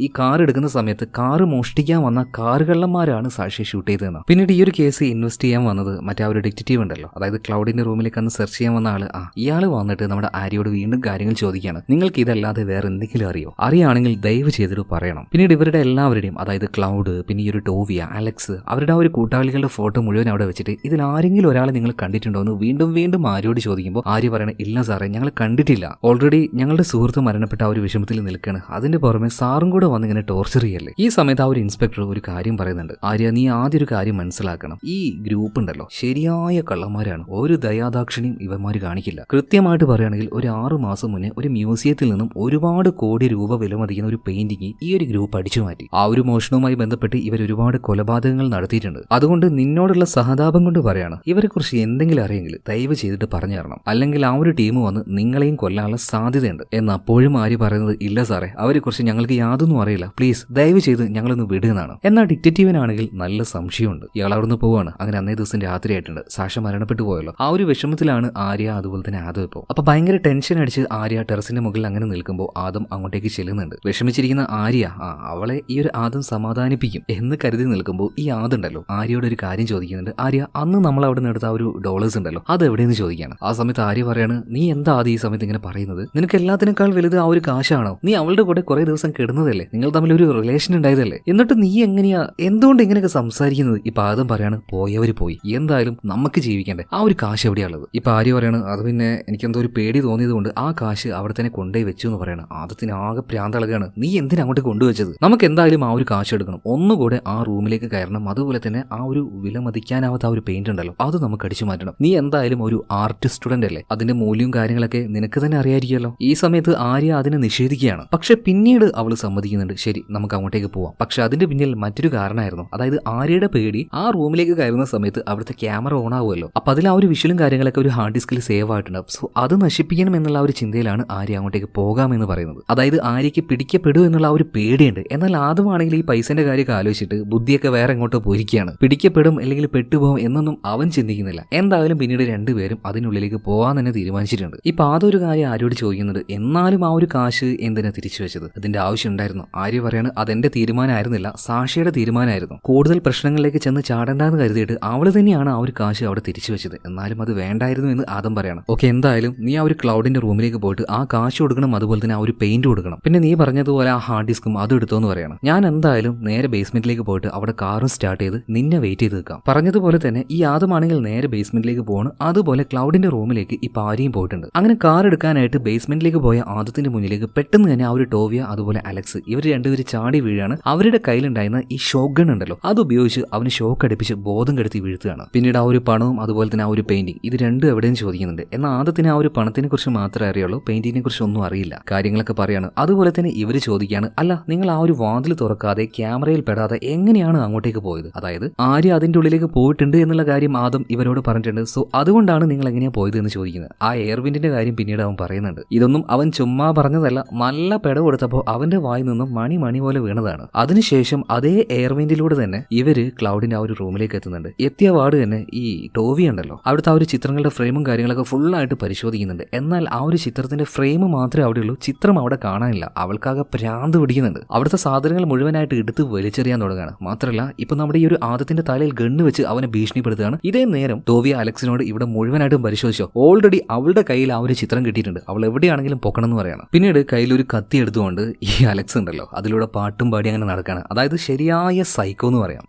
ഈ കാർ എടുക്കുന്ന സമയത്ത് കാറ് മോഷ്ടിക്കാൻ വന്ന കാറുകള്ളന്മാരാണ് സാഷയെ ഷൂട്ട് ചെയ്തതെന്ന്. പിന്നീട് ഈ ഒരു കേസ് ഇൻവെസ്റ്റ് ചെയ്യാൻ വന്നത് മറ്റേ ആ ഒരു ഡിറ്റക്റ്റീവ് ഉണ്ടല്ലോ, അതായത് ക്ലൗഡിന്റെ റൂമിലേക്ക് അന്ന് സെർച്ച് ചെയ്യാൻ വന്ന ആള്, ഇയാൾ വന്നിട്ട് നമ്മുടെ ആര്യയോട് വീണ്ടും കാര്യങ്ങൾ ചോദിക്കുകയാണ്. നിങ്ങൾക്ക് ഇതല്ലാതെ വേറെ എന്തെങ്കിലും അറിയോ? അറിയാണെങ്കിൽ ദയവ് ചെയ്തിട്ട് പറയണം. പിന്നീട് ഇവരുടെ എല്ലാവരുടെയും, അതായത് ക്ലൗഡ്, പിന്നെ ഈ ഒരു ടോവിയ, അലക്സ്, അവരുടെ ആ ഒരു കൂട്ടാളികളുടെ ഫോട്ടോ മുഴുവൻ അവിടെ വെച്ചിട്ട് ഇതിൽ ആരെങ്കിലും ഒരാളെ നിങ്ങൾ കണ്ടിട്ടുണ്ടോ എന്ന് വീണ്ടും ആര്യോട് ചോദിക്കുമ്പോൾ ആര്യ പറയണ, ഇല്ല സാറേ, ഞങ്ങൾ കണ്ടിട്ടില്ല. ഓൾറെഡി ഞങ്ങളുടെ സുഹൃത്ത് മരണപ്പെട്ട ആ ഒരു വിഷമത്തിൽ നിൽക്കുകയാണ്. അതിന്റെ പുറമെ സാറും കൂടെ വന്ന് ഇങ്ങനെ ടോർച്ചർ ചെയ്യല്ലേ. ഈ സമയത്ത് ആ ഒരു ഇൻസ്പെക്ടർ ഒരു കാര്യം പറയുന്നുണ്ട്, ആര്യ നീ ആദ്യം ഒരു കാര്യം മനസ്സിലാക്കണം, ഈ ഗ്രൂപ്പ് ഉണ്ടല്ലോ ശരിയായ കള്ളന്മാരാണ്. ഒരു ദയാദാക്ഷിണിയും ഇവന്മാര് കാണിക്കില്ല. കൃത്യമായിട്ട് പറയുകയാണെങ്കിൽ ഒരു 6 മാസം മുന്നേ ഒരു മ്യൂസിയത്തിൽ നിന്നും ഒരുപാട് കോടി രൂപ വിലമതിക്കുന്ന ഒരു പെയിന്റിംഗ് ഈ ഒരു ഗ്രൂപ്പ് അടിച്ചു മാറ്റി. ആ ഒരു മോഷണവുമായി ബന്ധപ്പെട്ട് ഇവർ ഒരുപാട് കൊലപാതകങ്ങൾ നടത്തിയിട്ടുണ്ട്. അതുകൊണ്ട് നിന്നോടുള്ള സഹതാപം കൊണ്ട് പറയാണ്, ഇവരെ കുറിച്ച് എന്തെങ്കിലും അറിയെങ്കിൽ ദയവ് ചെയ്തിട്ട് പറഞ്ഞു തരണം, അല്ലെങ്കിൽ ആ ഒരു ടീം വന്ന് നിങ്ങളെയും കൊല്ലാനുള്ള സാധ്യതയുണ്ട് എന്ന്. അപ്പോഴും ആര്യ പറയുന്നത്, ഇല്ല സാറേ, അവരെ കുറിച്ച് ഞങ്ങൾക്ക് യാതൊന്നും അറിയില്ല, പ്ലീസ് ദയവ് ചെയ്ത് ഞങ്ങളൊന്ന് വിടുന്നതാണ്. എന്നാൽ ഡിറ്റക്റ്റീവിനാണെങ്കിൽ നല്ല സംശയമുണ്ട്. ഇയാൾ അവിടുന്ന് പോവാണ്. അങ്ങനെ അന്നേ ദിവസം രാത്രിയായിട്ടുണ്ട്. സാഷ മരണപ്പെട്ടു പോയല്ലോ. ആ ഒരു വിഷമത്തിലാണ് ആര്യ, അതുപോലെ തന്നെ ആദം ഇപ്പോൾ. അപ്പൊ ഭയങ്കര ടെൻഷൻ അടിച്ച് ആര്യ ടെറസിന്റെ മുകളിൽ അങ്ങനെ നിൽക്കുമ്പോൾ ആദം അങ്ങോട്ടേക്ക് ചെല്ലുന്നുണ്ട്. വിഷമിച്ചിരിക്കുന്ന ആര്യ അവളെ ഈ ഒരു ആദം സമാധാനിപ്പിക്കും എന്ന് കരുതി നിൽക്കുമ്പോൾ ഈ ആദുണ്ടല്ലോ ആര്യയോട് ഒരു കാര്യം ചോദിക്കുന്നുണ്ട്. ആര്യ, അന്ന് നമ്മൾ അവിടെ നിന്ന് എടുത്ത ആ ഒരു ഡോളേഴ്സ് ഉണ്ടല്ലോ, അത് എവിടെയെന്ന് ചോദിക്കുകയാണ്. ആ സമയത്ത് ആര്യ പറയാണ്, നീ എന്താ ആദ്യം ഈ സമയത്ത് ഇങ്ങനെ പറയുന്നത്? നിനക്ക് എല്ലാത്തിനേക്കാൾ വലുത് ആ ഒരു കാശാണോ? നീ അവളുടെ കൂടെ കുറെ ദിവസം കിടന്നതല്ലേ, നിങ്ങൾ തമ്മിൽ ഒരു റിലേഷൻ ഉണ്ടായതല്ലേ, എന്നിട്ട് നീ എങ്ങനെയാ എന്തുകൊണ്ട് ഇങ്ങനെയൊക്കെ സംസാരിക്കുന്നത്? ഇപ്പൊ ആദം പറയാണ്, പോയവര് പോയി, എന്തായാലും നമുക്ക് ജീവിക്കണ്ടേ, ആ ഒരു കാശ് എവിടെയുള്ളത്? ഇപ്പൊ ആര്യ പറയാണ്, അത് പിന്നെ എനിക്കെന്തോ ഒരു പേടി തോന്നിയത് കൊണ്ട് ആ കാശ് അവിടെ തന്നെ കൊണ്ടുപോയി വെച്ചു എന്ന് പറയണം. ആദത്തിന് ആകെ പ്രാന്തളകാണ്, നീ എന്തിനാ അങ്ങോട്ട് കൊണ്ടുവച്ചത്? നമുക്ക് എന്തായാലും ആ ഒരു കാശ് എടുക്കണം, ഒന്നുകൂടെ ആ റൂമിലേക്ക് കയറണം, അതുപോലെ തന്നെ ആ ഒരു വിലമതിക്കാനാവാത്ത ആ ഒരു പെയിന്റ് ഉണ്ടല്ലോ അത് നമുക്ക് അടിച്ചു മാറ്റണം. നീ എന്തായാലും ഒരു ആർട്ട് സ്റ്റുഡന്റ് അല്ലേ, അതിന്റെ മൂല്യവും കാര്യങ്ങളൊക്കെ നിനക്ക് തന്നെ അറിയായിരിക്കുമല്ലോ. ഈ സമയത്ത് ആര്യ അതിനെ നിഷേധിക്കുകയാണ്. പക്ഷെ പിന്നീട് അവൾ സമ്മതിക്കുന്നുണ്ട്, ശരി നമുക്ക് അങ്ങോട്ടേക്ക് പോവാം. പക്ഷെ അതിന്റെ പിന്നിൽ മറ്റൊരു കാരണമായിരുന്നു. അതായത് ആര്യയുടെ പേടി, ആ റൂമിലേക്ക് കയറുന്ന സമയത്ത് അവിടുത്തെ ക്യാമറ ഓൺ ആവുമല്ലോ, അപ്പൊ അതിൽ ആ ഒരു വിഷ്വലും കാര്യങ്ങളൊക്കെ ഒരു ഹാർഡ് ഡിസ്കിൽ സേവ് ആയിട്ടുണ്ടാവും. സോ അത് നശിപ്പിക്കണം എന്നുള്ള ഒരു ചിന്തയിലാണ് ആര്യ അങ്ങോട്ടേക്ക് പോകാമെന്ന് പറയുന്നത്. അതായത് ആര്യയ്ക്ക് പിടിക്കപ്പെടും എന്നുള്ള ആ ഒരു പേടിയുണ്ട്. എന്നാൽ ആദ്യമാണെങ്കിൽ ഈ പൈസന്റെ കാര്യമൊക്കെ ആലോചിച്ചിട്ട് ബുദ്ധിയൊക്കെ വേറെ എങ്ങോട്ടോ പോയിരിക്കുകയാണ്. പിടിക്കപ്പെടും അല്ലെങ്കിൽ പെട്ടുപോകും എന്നൊന്നും അവൻ ചിന്തിക്കുന്നില്ല. എന്തായാലും പിന്നീട് രണ്ടുപേരും അതിനുള്ളിലേക്ക് പോകാൻ തന്നെ തീരുമാനിച്ചിട്ടുണ്ട്. ഇപ്പൊ അതൊരു കാര്യം ആര്യോട് ചോദിക്കുന്നുണ്ട്, എന്നാലും ആ ഒരു കാശ് എന്തിനാ തിരിച്ചു വെച്ചത്? അതിന്റെ ആവശ്യം ഉണ്ടായിരുന്നു? ആര്യ പറയാണ്, അതെന്റെ തീരുമാനമായിരുന്നില്ല, സാഷിയുടെ തീരുമാനമായിരുന്നു. കൂടുതൽ പ്രശ്നങ്ങളിലേക്ക് ചെന്ന് ചാടണ്ടെന്ന് കരുതിയിട്ട് അവള് തന്നെയാണ് ആ ഒരു കാശ് അവിടെ തിരിച്ചു വെച്ചത്. എന്നാലും അത് വേണ്ടായിരുന്നു എന്ന് ആദം പറയാണ്. ഓക്കെ, എന്തായാലും നീ ആ ഒരു ക്ലൗഡിന്റെ റൂമിലേക്ക് പോയിട്ട് ആ കാശ് കൊടുക്കണം, അതുപോലെ തന്നെ ആ ഒരു പെയിന്റ് കൊടുക്കണം. പിന്നെ നീ പറഞ്ഞതുപോലെ ആ ഹാർഡ് ഡിസ്കും അത് എടുത്തോന്ന് പറയണം. ഞാൻ എന്തായാലും നേരെ ബേസ്മെന്റിലേക്ക് പോയിട്ട് അവിടെ കാറും സ്റ്റാർട്ട് ചെയ്ത് നിന്നെ വെയിറ്റ് ചെയ്ത് നിൽക്കാം. പറഞ്ഞതുപോലെ തന്നെ ഈ ആദമാണെങ്കിൽ നേരെ ബേസ്മെന്റിലേക്ക് പോകണം. അതുപോലെ ക്ലൗഡിന്റെ റൂമിലേക്ക് ഈ ആര്യയും പോയിട്ടുണ്ട്. അങ്ങനെ കാർ എടുക്കാനായിട്ട് ബേസ്മെന്റിലേക്ക് പോയ ആദത്തിന്റെ മുന്നിലേക്ക് പെട്ടെന്ന് തന്നെ ആ ഒരു ടോവിയ അതുപോലെ അലക്സ് ഇവർ രണ്ടുപേരും ചാടി വീഴാണ്. അവരുടെ കയ്യിലുണ്ടായിരുന്ന ഈ ഷോക്ക് ഗൺ ഉണ്ടല്ലോ അത് ഉപയോഗിച്ച് അവന് ഷോക്ക് അടുപ്പിച്ച് ബോധം കെടുത്തി വീഴ്ത്തുകയാണ്. പിന്നീട് ആ ഒരു പണവും അതുപോലെ തന്നെ ആ ഒരു പെയിന്റിംഗ് ഇത് രണ്ടും എവിടെയും ചോദിക്കുന്നുണ്ട്. എന്നാൽ ആദത്തിന് ആ ഒരു പണത്തിനെ കുറിച്ച് മാത്രമേ അറിയുള്ളൂ, പെയിന്റിങ്ങിനെ കുറിച്ച് ഒന്നും അറിയില്ല. കാര്യങ്ങളൊക്കെ പറയാണ്. അതുപോലെ തന്നെ ഇവര് ചോദിക്കുകയാണ്, അല്ല നിങ്ങൾ ആ ഒരു വാതിൽ തുറക്കാതെ ക്യാമറയിൽ പെടാതെ എങ്ങനെയാണ് അങ്ങോട്ടേക്ക് പോയത്? അതായത് ആര്യ അതിന്റെ ഉള്ളിലേക്ക് പോയിട്ടുണ്ട് എന്നുള്ള കാര്യം ആദം ഇവരോട് പറഞ്ഞിട്ടുണ്ട്. സോ അതുകൊണ്ടാണ് നിങ്ങൾ എങ്ങനെയാ പോയത് എന്ന് ചോദിക്കുന്നത്. ആ എയർവിൻഡിന്റെ കാര്യം പിന്നീട് അവൻ പറയുന്നുണ്ട്. ഇതൊന്നും അവൻ ചുമ്മാ പറഞ്ഞതല്ല, നല്ല പെട കൊടുത്തപ്പോൾ ആ അവന്റെ വായിൽ നിന്നും മണി പോലെ വീണതാണ്. അതിനുശേഷം അതേ എയർവെന്റിലൂടെ തന്നെ ഇവര് ക്ലൗഡിന്റെ ആ ഒരു റൂമിലേക്ക് എത്തുന്നുണ്ട്. എത്തിയ വാർഡ് തന്നെ ഈ ടോവി ഉണ്ടല്ലോ, അവിടുത്തെ ആ ഒരു ചിത്രങ്ങളുടെ ഫ്രെയിമും കാര്യങ്ങളൊക്കെ ഫുള്ളായിട്ട് പരിശോധിക്കുന്നുണ്ട്. എന്നാൽ ആ ഒരു ചിത്രത്തിന്റെ ഫ്രെയിം മാത്രമേ അവിടെയുള്ളൂ, ചിത്രം അവിടെ കാണാനില്ല. അവൾക്കാകെ ഭ്രാന്ത് പിടിക്കുന്നുണ്ട്. അവിടുത്തെ സാധനങ്ങൾ മുഴുവനായിട്ട് എടുത്ത് വലിച്ചെറിയാൻ തുടങ്ങുകയാണ്. മാത്രമല്ല ഇപ്പൊ നമ്മുടെ ഈ ഒരു ആദത്തിന്റെ തലയിൽ ഗണ്ണ് വെച്ച് അവനെ ഭീഷണിപ്പെടുത്തുകയാണ്. ഇതേ നേരം ടോവി അലക്സിനോട് ഇവിടെ മുഴുവനായിട്ടും പരിശോധിച്ചോ, ഓൾറെഡി അവളുടെ കയ്യിൽ ആ ഒരു ചിത്രം കിട്ടിയിട്ടുണ്ട്, അവൾ എവിടെയാണെങ്കിലും പൊക്കണം എന്ന് പറയണം. പിന്നീട് കയ്യിലൊരു കത്തി എടുത്തുകൊണ്ട് ഈ അലക്സ് ഉണ്ടല്ലോ അതിലൂടെ പാട്ടും പാടി അങ്ങനെ നടക്കാണ്. അതായത് ശരിയായ സൈക്കോ എന്ന് പറയാം.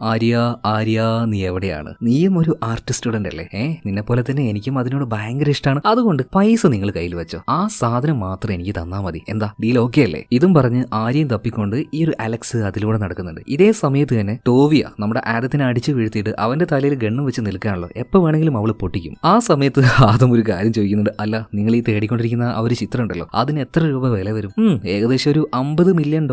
ആര്യ നീ എവിടെയാണ്? നീയും ഒരു ആർട്ട് സ്റ്റുഡന്റ് അല്ലേ? നിന്നെ പോലെ തന്നെ എനിക്കും അതിനോട് ഭയങ്കര ഇഷ്ടമാണ്. അതുകൊണ്ട് പൈസ നിങ്ങൾ കയ്യിൽ വെച്ചോ, ആ സാധനം മാത്രം എനിക്ക് തന്നാ മതി. എന്താ ഡീൽ ഓക്കെ അല്ലേ? ഇതും പറഞ്ഞ് ആര്യയും തപ്പിക്കൊണ്ട് ഈ ഒരു അലക്സ് അതിലൂടെ നടക്കുന്നുണ്ട്. ഇതേ സമയത്ത് തന്നെ ടോവിയ നമ്മുടെ ആദത്തിനെ അടിച്ചു വീഴ്ത്തിയിട്ട് അവന്റെ തലയിൽ ഗണ്ണും വെച്ച് നിൽക്കാണല്ലോ, എപ്പോ വേണമെങ്കിലും അവള് പൊട്ടിക്കും. ആ സമയത്ത് ആദം ഒരു കാര്യം ചോദിക്കുന്നുണ്ട്, അല്ല നിങ്ങൾ ഈ തേടിക്കൊണ്ടിരിക്കുന്ന ആ ഒരു ചിത്രം ഉണ്ടല്ലോ അതിന് എത്ര രൂപ വില വരും? ഏകദേശം ഒരു $50 മില്യൺ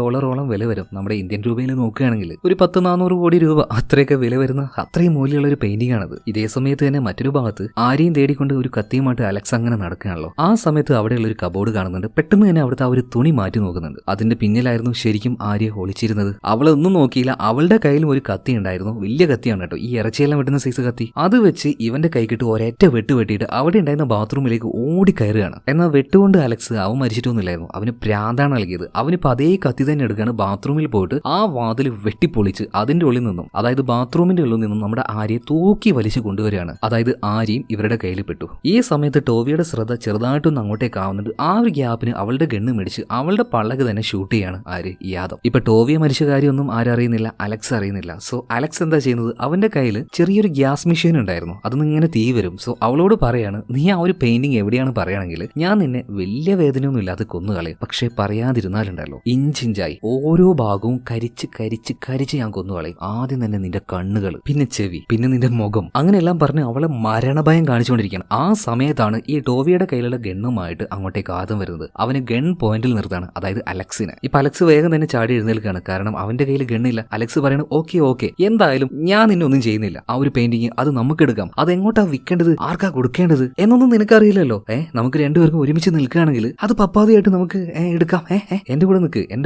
വില വരും. നമ്മുടെ ഇന്ത്യൻ രൂപയിൽ നോക്കുകയാണെങ്കിൽ ഒരു 100-400 കോടി രൂപ അത്രയൊക്കെ വില വരുന്ന അത്രയും മൂല്യമുള്ള ഒരു പെയിന്റിംഗ് ആണത്. ഇതേ സമയത്ത് തന്നെ മറ്റൊരു ഭാഗത്ത് ആരെയും തേടിക്കൊണ്ട് ഒരു കത്തിയുമായിട്ട് അലക്സ് അങ്ങനെ നടക്കുകയാണല്ലോ. ആ സമയത്ത് അവിടെയുള്ള ഒരു കബോർഡ് കാണുന്നുണ്ട്. പെട്ടെന്ന് തന്നെ അവിടുത്തെ ആ ഒരു തുണി മാറ്റി നോക്കുന്നുണ്ട്. അതിന്റെ പിന്നിലായിരുന്നു ശരിക്കും ആര്യ ഒളിച്ചിരുന്നത്. അവളൊന്നും നോക്കിയില്ല, അവളുടെ കയ്യിലും ഒരു കത്തി ഉണ്ടായിരുന്നു. വലിയ കത്തിയാണ് കേട്ടോ, ഈ ഇറച്ചിയെല്ലാം വെട്ടുന്ന സൈസ് കത്തി. അത് വെച്ച് ഇവന്റെ കൈക്കിട്ട് ഒരൊറ്റ വെട്ടിയിട്ട് അവിടെ ഉണ്ടായിരുന്ന ബാത്റൂമിലേക്ക് ഓടി കയറുകയാണ്. എന്നാൽ വെട്ടുകൊണ്ട് അലക്സ് അവൻ മരിച്ചിട്ടൊന്നുമില്ലായിരുന്നു, അവന് പ്രാന്താണ് നൽകിയത്. അവനിപ്പോ അതേ കത്തി തന്നെ എടുക്കുകയാണ്, ബാത്റൂമിൽ പോയിട്ട് ആ വാതിൽ വെട്ടിപ്പൊളിച്ച് അതിന്റെ ഉള്ളിൽ നിന്നും, അതായത് ബാത്റൂമിന്റെ ഉള്ളിൽ നിന്നും നമ്മുടെ ആര്യയെ തൂക്കി വലിച്ചു കൊണ്ടുവരികയാണ്. അതായത് ആര്യയും ഇവരുടെ കയ്യിൽ പെട്ടു. ഈ സമയത്ത് ടോവിയുടെ ശ്രദ്ധ ചെറുതായിട്ടൊന്ന് അങ്ങോട്ടേക്ക് ആവുന്നുണ്ട്. ആ ഒരു ഗ്യാപ്പിന് അവളുടെ ഗണ്ണ് മേടിച്ച് അവളുടെ പള്ളക്ക് തന്നെ ഷൂട്ട് ചെയ്യാണ് ആര്, യാദവ്. ഇപ്പൊ ടോവിയെ മരിച്ച കാര്യമൊന്നും ആരറിയുന്നില്ല, അലക്സ് അറിയുന്നില്ല. സോ അലക്സ് എന്താ ചെയ്യുന്നത്, അവന്റെ കയ്യിൽ ചെറിയൊരു ഗ്യാസ് മെഷീൻ ഉണ്ടായിരുന്നു, അതൊന്നും ഇങ്ങനെ തീ വരും. സോ അവളോട് പറയാണ്, നീ ആ ഒരു പെയിന്റിംഗ് എവിടെയാണ് പറയുകയാണെങ്കിൽ ഞാൻ നിന്നെ വലിയ വേദനയൊന്നും ഇല്ലാതെ കൊന്നുകളയും, പക്ഷെ പറയാതിരുന്നാലുണ്ടല്ലോ ഇഞ്ചിഞ്ചായി ഓരോ ഭാഗവും കരിച്ച് ഞാൻ കൊന്നുകളയും. ആദ്യം തന്നെ നിന്റെ കണ്ണുകൾ, പിന്നെ ചെവി, പിന്നെ നിന്റെ മുഖം, അങ്ങനെയെല്ലാം പറഞ്ഞ് അവളെ മരണഭയം കാണിച്ചുകൊണ്ടിരിക്കുകയാണ്. ആ സമയത്താണ് ഈ ടോവിയുടെ കയ്യിലുള്ള ഗണ്ണുമായിട്ട് അങ്ങോട്ടേക്ക് ആദ്യം വരുന്നത്. അവന് ഗൺ പോയിന്റിൽ നിർത്താണ്, അതായത് അലക്സിനെ. ഇപ്പൊ അലക്സ് വേഗം തന്നെ ചാടി എഴുന്നേൽക്കുകയാണ്, കാരണം അവന്റെ കയ്യിൽ ഗണ്ണില്ല. അലക്സ് പറയുന്നത് ഓക്കെ എന്തായാലും ഞാൻ നിന്നെ ഒന്നും ചെയ്യുന്നില്ല, ആ ഒരു പെയിന്റിങ് അത് നമുക്ക് എടുക്കാം, അത് എങ്ങോട്ടാ വിൽക്കേണ്ടത്, ആർക്കാ കൊടുക്കേണ്ടത് എന്നൊന്നും നിനക്കറിയില്ലല്ലോ. നമുക്ക് രണ്ടുപേർക്കും ഒരുമിച്ച് നിൽക്കുകയാണെങ്കിൽ അത് പപ്പാതിയായിട്ട് നമുക്ക് എടുക്കാം. എന്റെ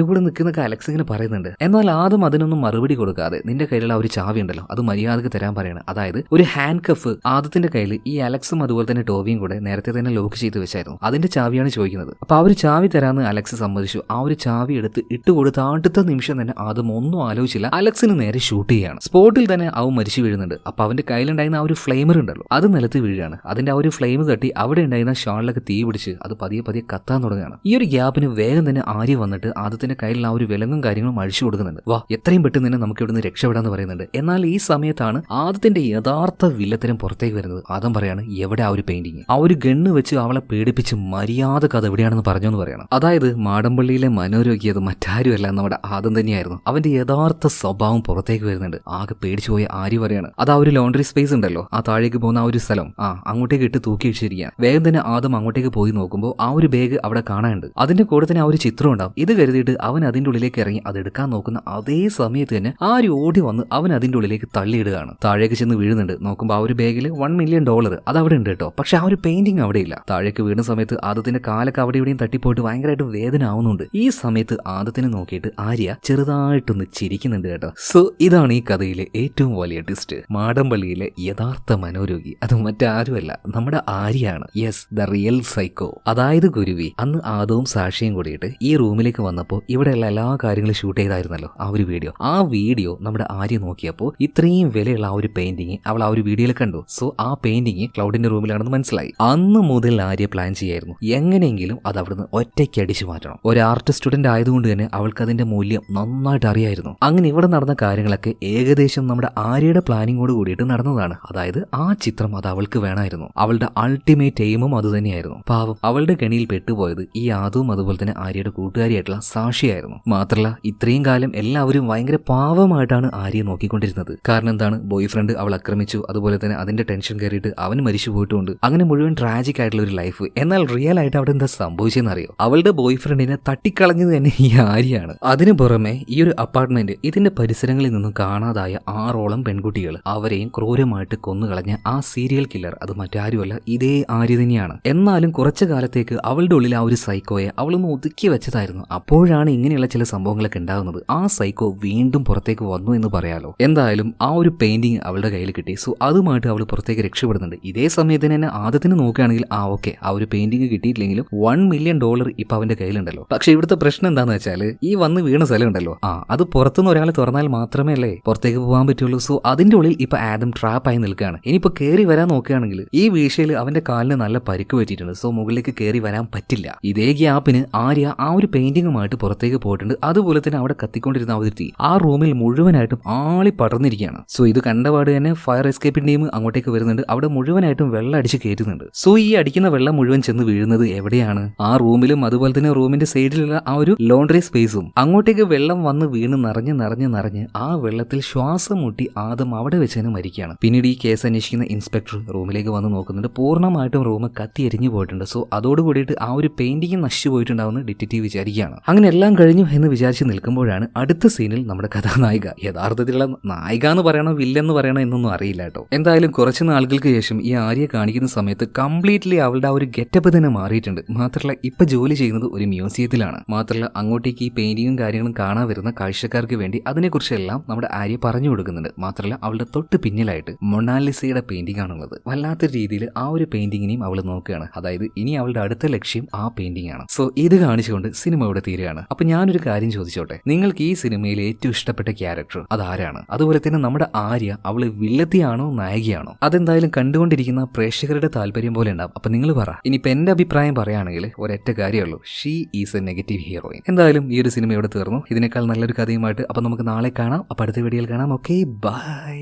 കൂടെ നിൽക്കുന്നൊക്കെ അലക്സ് ഇങ്ങനെ പറയുന്നുണ്ട്. എന്നാൽ ആദ്യം അതിനൊന്നും മറുപടി കൊടുക്കാതെ നിന്റെ കയ്യിലുള്ള ഒരു ചാവി ഉണ്ടല്ലോ അത് മര്യാദക്ക് തരാൻ പറയണം. അതായത് ഒരു ഹാൻഡ് കഫ് ആദത്തിന്റെ കയ്യിൽ ഈ അലക്സും അതുപോലെ തന്നെ ടോവിയും കൂടെ നേരത്തെ തന്നെ ലോക്ക് ചെയ്ത് വെച്ചായിരുന്നു, അതിന്റെ ചാവിയാണ് ചോദിക്കുന്നത്. അപ്പൊ ആ ഒരു ചാവി തരാന്ന് അലക്സ് സമ്മതിച്ചു. ആ ഒരു ചാവി എടുത്ത് ഇട്ടുകൊടുത്ത അടുത്ത നിമിഷം തന്നെ ആദ്യം ഒന്നും ആലോചിച്ചില്ല, അലക്സിന് നേരെ ഷൂട്ട് ചെയ്യാണ്. സ്പോട്ടിൽ തന്നെ അവൻ മരിച്ചു വീഴുന്നുണ്ട്. അപ്പൊ അവന്റെ കയ്യിലുണ്ടായിരുന്ന ആ ഒരു ഫ്ലെയിമർ ഉണ്ടല്ലോ അത് നിലത്ത് വീഴാണ്. അതിന്റെ ആ ഒരു ഫ്ലെയിം തട്ടി അവിടെ ഉണ്ടായിരുന്ന ഷാളിലൊക്കെ തീ പിടിച്ച് അത് പതിയെ കത്താൻ തുടങ്ങുകയാണ്. ഈ ഒരു ഗ്യാപ്പിന് വേഗം തന്നെ ആര്യ വന്നിട്ട് ആദ്യത്തിന്റെ കയ്യിലുള്ള ആ ഒരു വിലങ്ങും കാര്യങ്ങളും അഴിച്ചു കൊടുക്കുന്നുണ്ട്. വാ എത്രയും പെട്ടെന്ന് തന്നെ നമുക്ക് ഇവിടുന്ന് രക്ഷപ്പെടാന്ന് പറയുന്നുണ്ട്. എന്നാൽ ഈ സമയത്താണ് ആദ്യത്തിന്റെ യഥാർത്ഥ വില്ലത്തരം പുറത്തേക്ക് വരുന്നത്. ആദ്യം പറയാണ്, എവിടെ ആ ഒരു പെയിന്റിങ്, ആ ഒരു ഗണ്ണ് വെച്ച് അവളെ പേടിപ്പിച്ച് മര്യാദ കഥ എവിടെയാണെന്ന് പറഞ്ഞെന്ന് പറയണം. അതായത് മാടമ്പള്ളിയിലെ മനോരോഗ്യത് മറ്റാരുമല്ല നമ്മുടെ ആദ്യം തന്നെയായിരുന്നു. അവന്റെ യഥാർത്ഥ സ്വഭാവം പുറത്തേക്ക് വരുന്നുണ്ട്. ആകെ പേടിച്ചു പോയ ആര്യ പറയാണ്, അത് ആ ഒരു ലോണ്ടറി സ്പേസ് ഉണ്ടല്ലോ ആ താഴേക്ക് പോകുന്ന ആ ഒരു സ്ഥലം, അങ്ങോട്ടേക്ക് ഇട്ട് തൂക്കി ഇടിച്ചിരിക്കുകയാണ്. വേഗം തന്നെ ആദ്യം അങ്ങോട്ടേക്ക് പോയി നോക്കുമ്പോൾ ആ ഒരു ബാഗ് അവിടെ കാണാനുണ്ട്. അതിന്റെ കൂടെ തന്നെ ആ ഒരു ചിത്രം ഉണ്ടാവും. ഇത് കരുതിയിട്ട് അവൻ അതിന്റെ ഉള്ളിലേക്ക് ഇറങ്ങി അത് എടുക്കാൻ നോക്കുന്ന അതേ സമയത്ത് തന്നെ ആര് ഓടി വന്ന് അവൻ അതിന്റെ ഉള്ളിലേക്ക് തള്ളിയിടുകയാണ്. താഴേക്ക് ചെന്ന് വീഴുന്നുണ്ട്. നോക്കുമ്പോൾ ആ ഒരു ബാഗിൽ $1 മില്യൺ അത് അവിടെ ഉണ്ട് കേട്ടോ. പക്ഷെ ആ ഒരു പെയിന്റിംഗ് അവിടെ ഇല്ല. താഴേക്ക് വീണ സമയത്ത് ആദത്തിന്റെ കാലൊക്കെ അവിടെ ഇവിടെയും തട്ടിപ്പോയിട്ട് ഭയങ്കരമായിട്ട് വേദന ആവുന്നുണ്ട്. ഈ സമയത്ത് ആദത്തിനെ നോക്കിയിട്ട് ആര്യ ചെറുതായിട്ടൊന്ന് ചിരിക്കുന്നുണ്ട് കേട്ടോ. സോ ഇതാണ് ഈ കഥയിലെ ഏറ്റവും വലിയ ട്വിസ്റ്റ്. മാടമ്പള്ളിയിലെ യഥാർത്ഥ മനോരോഗി അത് മറ്റാരുമല്ല, നമ്മുടെ ആര്യാണ്. Yes, the real psycho. അതായത് ഗുരുവി അന്ന് ആദവും സാക്ഷിയും കൂടിയിട്ട് ഈ റൂമിലേക്ക് വന്നപ്പോൾ ഇവിടെയുള്ള എല്ലാ കാര്യങ്ങളും ഷൂട്ട് ചെയ്തായിരുന്നല്ലോ ആ ഒരു വീഡിയോ. ആ വീഡിയോ നമ്മുടെ ആര്യ നോക്കിയപ്പോൾ ഇത്രയും വിലയുള്ള ആ ഒരു പെയിന്റിങ് അവൾ ആ ഒരു വീഡിയോയിൽ കണ്ടു. സോ ആ പെയിന്റിങ് ക്ലൗഡിന്റെ റൂമിലാണെന്ന് മനസ്സിലായി. അന്ന് മുതൽ ആര്യ പ്ലാൻ ചെയ്യായിരുന്നു എങ്ങനെയെങ്കിലും അത് അവിടുന്ന് ഒറ്റയ്ക്ക് അടിച്ചു മാറ്റണം. ഒരു ആർട്ട് സ്റ്റുഡന്റ് ആയതുകൊണ്ട് തന്നെ അവൾക്ക് അതിന്റെ മൂല്യം നന്നായിട്ട് അറിയായിരുന്നു. അങ്ങനെ ഇവിടെ നടന്ന കാര്യങ്ങളൊക്കെ ഏകദേശം നമ്മുടെ ആര്യയുടെ പ്ലാനിങ്ങോട് കൂടിയിട്ട് നടന്നതാണ്. അതായത് ആ ചിത്രം അത് അവൾക്ക് വേണമായിരുന്നു. അവളുടെ അൾട്ടിമേറ്റ് എയിമും അത് തന്നെയായിരുന്നു. പാവം അവളുടെ കെണിയിൽ പെട്ടുപോയത് ഈ ആദവും അതുപോലെ തന്നെ ആര്യയുടെ കൂട്ടുകാരിയായിട്ടുള്ള സാക്ഷിയായിരുന്നു. മാത്രമല്ല ഇത്രയും കാലം എല്ലാവരും ഭയങ്കര പാവമായിട്ടാണ് ആര്യയെ നോക്കിക്കൊണ്ടിരുന്നത്. കാരണം എന്താണ്, ബോയ് ഫ്രണ്ട് അവൾ ആക്രമിച്ചു, അതുപോലെ തന്നെ അതിന്റെ ടെൻഷൻ കയറിയിട്ട് അവൻ മരിച്ചു പോയിട്ടുണ്ട്. അങ്ങനെ മുഴുവൻ ട്രാജിക് ആയിട്ടുള്ള ഒരു ലൈഫ്. എന്നാൽ റിയൽ ആയിട്ട് അവിടെ എന്താ സംഭവിച്ചെന്ന് അറിയോ? അവളുടെ ബോയ് ഫ്രണ്ടിനെ തട്ടിക്കളഞ്ഞത് തന്നെ ഈ ആര്യയാണ്. അതിനു പുറമെ ഈ ഒരു അപ്പാർട്ട്മെന്റ് ഇതിന്റെ പരിസരങ്ങളിൽ നിന്നും കാണാതായ 6ഓളം പെൺകുട്ടികൾ, അവരെയും ക്രൂരമായിട്ട് കൊന്നുകളഞ്ഞ ആ സീരിയൽ കില്ലർ അത് മറ്റാരുമല്ല, ഇതേ ആര്യ തന്നെയാണ്. എന്നാലും കുറച്ചു കാലത്തേക്ക് അവളുടെ ഉള്ളിൽ ആ ഒരു സൈക്കോയെ അവളൊന്ന് ഒതുക്കി വെച്ചതായിരുന്നു. ആ അപ്പോഴാണ് ഇങ്ങനെയുള്ള ചില സംഭവങ്ങളൊക്കെ ഉണ്ടാകുന്നത്. ആ സൈക്കോ വീണ്ടും പുറത്തേക്ക് വന്നു എന്ന് പറയാലോ. എന്തായാലും ആ ഒരു പെയിന്റിങ് അവളുടെ കയ്യിൽ കിട്ടി. സോ അതുമായിട്ട് അവൾ പുറത്തേക്ക് രക്ഷപ്പെടുന്നുണ്ട്. ഇതേ സമയത്തിന് തന്നെ ആദ്യത്തിന് നോക്കുകയാണെങ്കിൽ ഓക്കെ ആ ഒരു പെയിന്റിങ് കിട്ടിയിട്ടില്ലെങ്കിലും $1 മില്യൺ ഇപ്പൊ അവന്റെ കയ്യിലുണ്ടല്ലോ. പക്ഷെ ഇവിടുത്തെ പ്രശ്നം എന്താണെന്ന് വെച്ചാൽ ഈ വന്ന് വീണ സ്ഥലം ഉണ്ടല്ലോ, അത് പുറത്തുനിന്ന് ഒരാൾ തുറന്നാൽ മാത്രമേ അല്ലേ പുറത്തേക്ക് പോകാൻ പറ്റുള്ളൂ. സോ അതിന്റെ ഉള്ളിൽ ഇപ്പൊ ആദം ട്രാപ്പായി നിൽക്കുകയാണ്. ഇനിയിപ്പോ കയറി വരാൻ നോക്കുകയാണെങ്കിൽ ഈ വീഴ്ചയിൽ അവന്റെ കാലിന് നല്ല പരിക്ക് പറ്റിയിട്ടുണ്ട്. സോ മുകളിലേക്ക് കയറി വരാൻ പറ്റില്ല. ഇതേ ഗ്യാപ്പിന് ആര്യ ആ ഒരു പെയിന്റിങ്ങുമായിട്ട് പുറത്തേക്ക് പോയിട്ടുണ്ട്. അതുപോലെ തന്നെ അവിടെ കത്തിക്കൊണ്ടിരുന്ന അവതരിത്തി ആ റൂമിൽ മുഴുവനായിട്ടും ആളി പടർന്നിരിക്കുകയാണ്. സോ ഇത് കണ്ടപാട് തന്നെ ഫയർ എസ്കേപ്പിംഗ് ടീം അങ്ങോട്ടേക്ക് വരുന്നുണ്ട്. അവിടെ മുഴുവനായിട്ടും വെള്ളം അടിച്ച് കയറ്റുന്നുണ്ട്. സോ ഈ അടിക്കുന്ന വെള്ളം മുഴുവൻ ചെന്ന് വീഴുന്നത് എവിടെയാണ്? ആ റൂമിലും അതുപോലെ തന്നെ റൂമിന്റെ സൈഡിലുള്ള ആ ഒരു ലോണ്ടറി സ്പേസും. അങ്ങോട്ടേക്ക് വെള്ളം വന്ന് വീണ് നിറഞ്ഞ് ആ വെള്ളത്തിൽ ശ്വാസം മുട്ടി ആദം അവിടെ വെച്ച് തന്നെ മരിക്കുകയാണ്. പിന്നീട് ഈ കേസ് അന്വേഷിക്കുന്ന ഇൻസ്പെക്ടർ റൂമിലേക്ക് വന്ന് നോക്കുന്നുണ്ട്. പൂർണ്ണമായിട്ടും റൂം കത്തി എരിഞ്ഞു പോയിട്ടുണ്ട്. സോ അതോട് കൂടിയിട്ട് ആ ഒരു പെയിന്റിംഗ് നശിച്ചു പോയിട്ടുണ്ടാവുന്ന ഡിറ്റക്റ്റീവ് വിചാരിക്കുകയാണ്. അങ്ങനെ എല്ലാം കഴിഞ്ഞു എന്ന് വിചാരിച്ച് നിൽക്കുമ്പോഴാണ് അടുത്ത സീനിൽ നമ്മുടെ കഥാനായിക, യഥാർത്ഥത്തിലുള്ള നായിക എന്ന് പറയണോ വില്ലെന്ന് പറയണോ എന്നൊന്നും അറിയില്ല കേട്ടോ. എന്തായാലും കുറച്ച് നാളുകൾക്ക് ശേഷം ഈ ആര്യ കാണിക്കുന്ന സമയത്ത് കംപ്ലീറ്റ്ലി അവളുടെ ആ ഒരു ഗെറ്റപ്പ് തന്നെ മാറിയിട്ടുണ്ട്. മാത്രമല്ല ഇപ്പൊ ജോലി ചെയ്യുന്നത് ഒരു മ്യൂസിയത്തിലാണ്. മാത്രമല്ല അങ്ങോട്ടേക്ക് ഈ പെയിന്റിങ്ങും കാര്യങ്ങളും കാണാൻ വരുന്ന കാഴ്ചക്കാർക്ക് വേണ്ടി അതിനെക്കുറിച്ചെല്ലാം നമ്മുടെ ആര്യ പറഞ്ഞു കൊടുക്കുന്നുണ്ട്. മാത്രമല്ല അവളുടെ തൊട്ട് പിന്നിലായിട്ട് മൊണാലിസയുടെ പെയിന്റിംഗ് ആണുള്ളത്. വല്ലാത്ത രീതിയിൽ ആ ഒരു പെയിന്റിങ്ങിനെയും അവൾ നോക്കുകയാണ്. അതായത് ഇനി അവളുടെ അടുത്ത ലക്ഷ്യം ആ പെയിന്റിംഗ് ആണ്. സോ ഇത് കാണിച്ചുകൊണ്ട് സിനിമ ഇവിടെ തീരുകയാണ്. അപ്പൊ ഞാനൊരു കാര്യം ചോദിച്ചോട്ടെ, നിങ്ങൾക്ക് ഈ സിനിമയിൽ ഏറ്റവും ഇഷ്ടപ്പെട്ട ക്യാരക്ടർ അതാരാണ്? അതുപോലെ തന്നെ നമ്മുടെ ആര്യ അവള് വില്ലത്തിയാണോ നായികയാണോ? അതെന്തായാലും കണ്ടുകൊണ്ടിരിക്കുന്ന പ്രേക്ഷകരുടെ താല്പര്യം പോലെ ഉണ്ടാവും. അപ്പൊ നിങ്ങൾ പറ. ഇനിയിപ്പോ എന്റെ അഭിപ്രായം പറയുകയാണെങ്കിൽ ഒരൊറ്റ കാര്യമുള്ളൂ, she is A negative heroine. എന്തായാലും ഈ ഒരു സിനിമ ഇവിടെ തീർന്നു. ഇതിനേക്കാൾ നല്ലൊരു കഥയുമായിട്ട് അപ്പൊ നമുക്ക് നാളെ കാണാം. അപ്പൊ അടുത്ത വീഡിയോയിൽ കാണാം. Okay, by.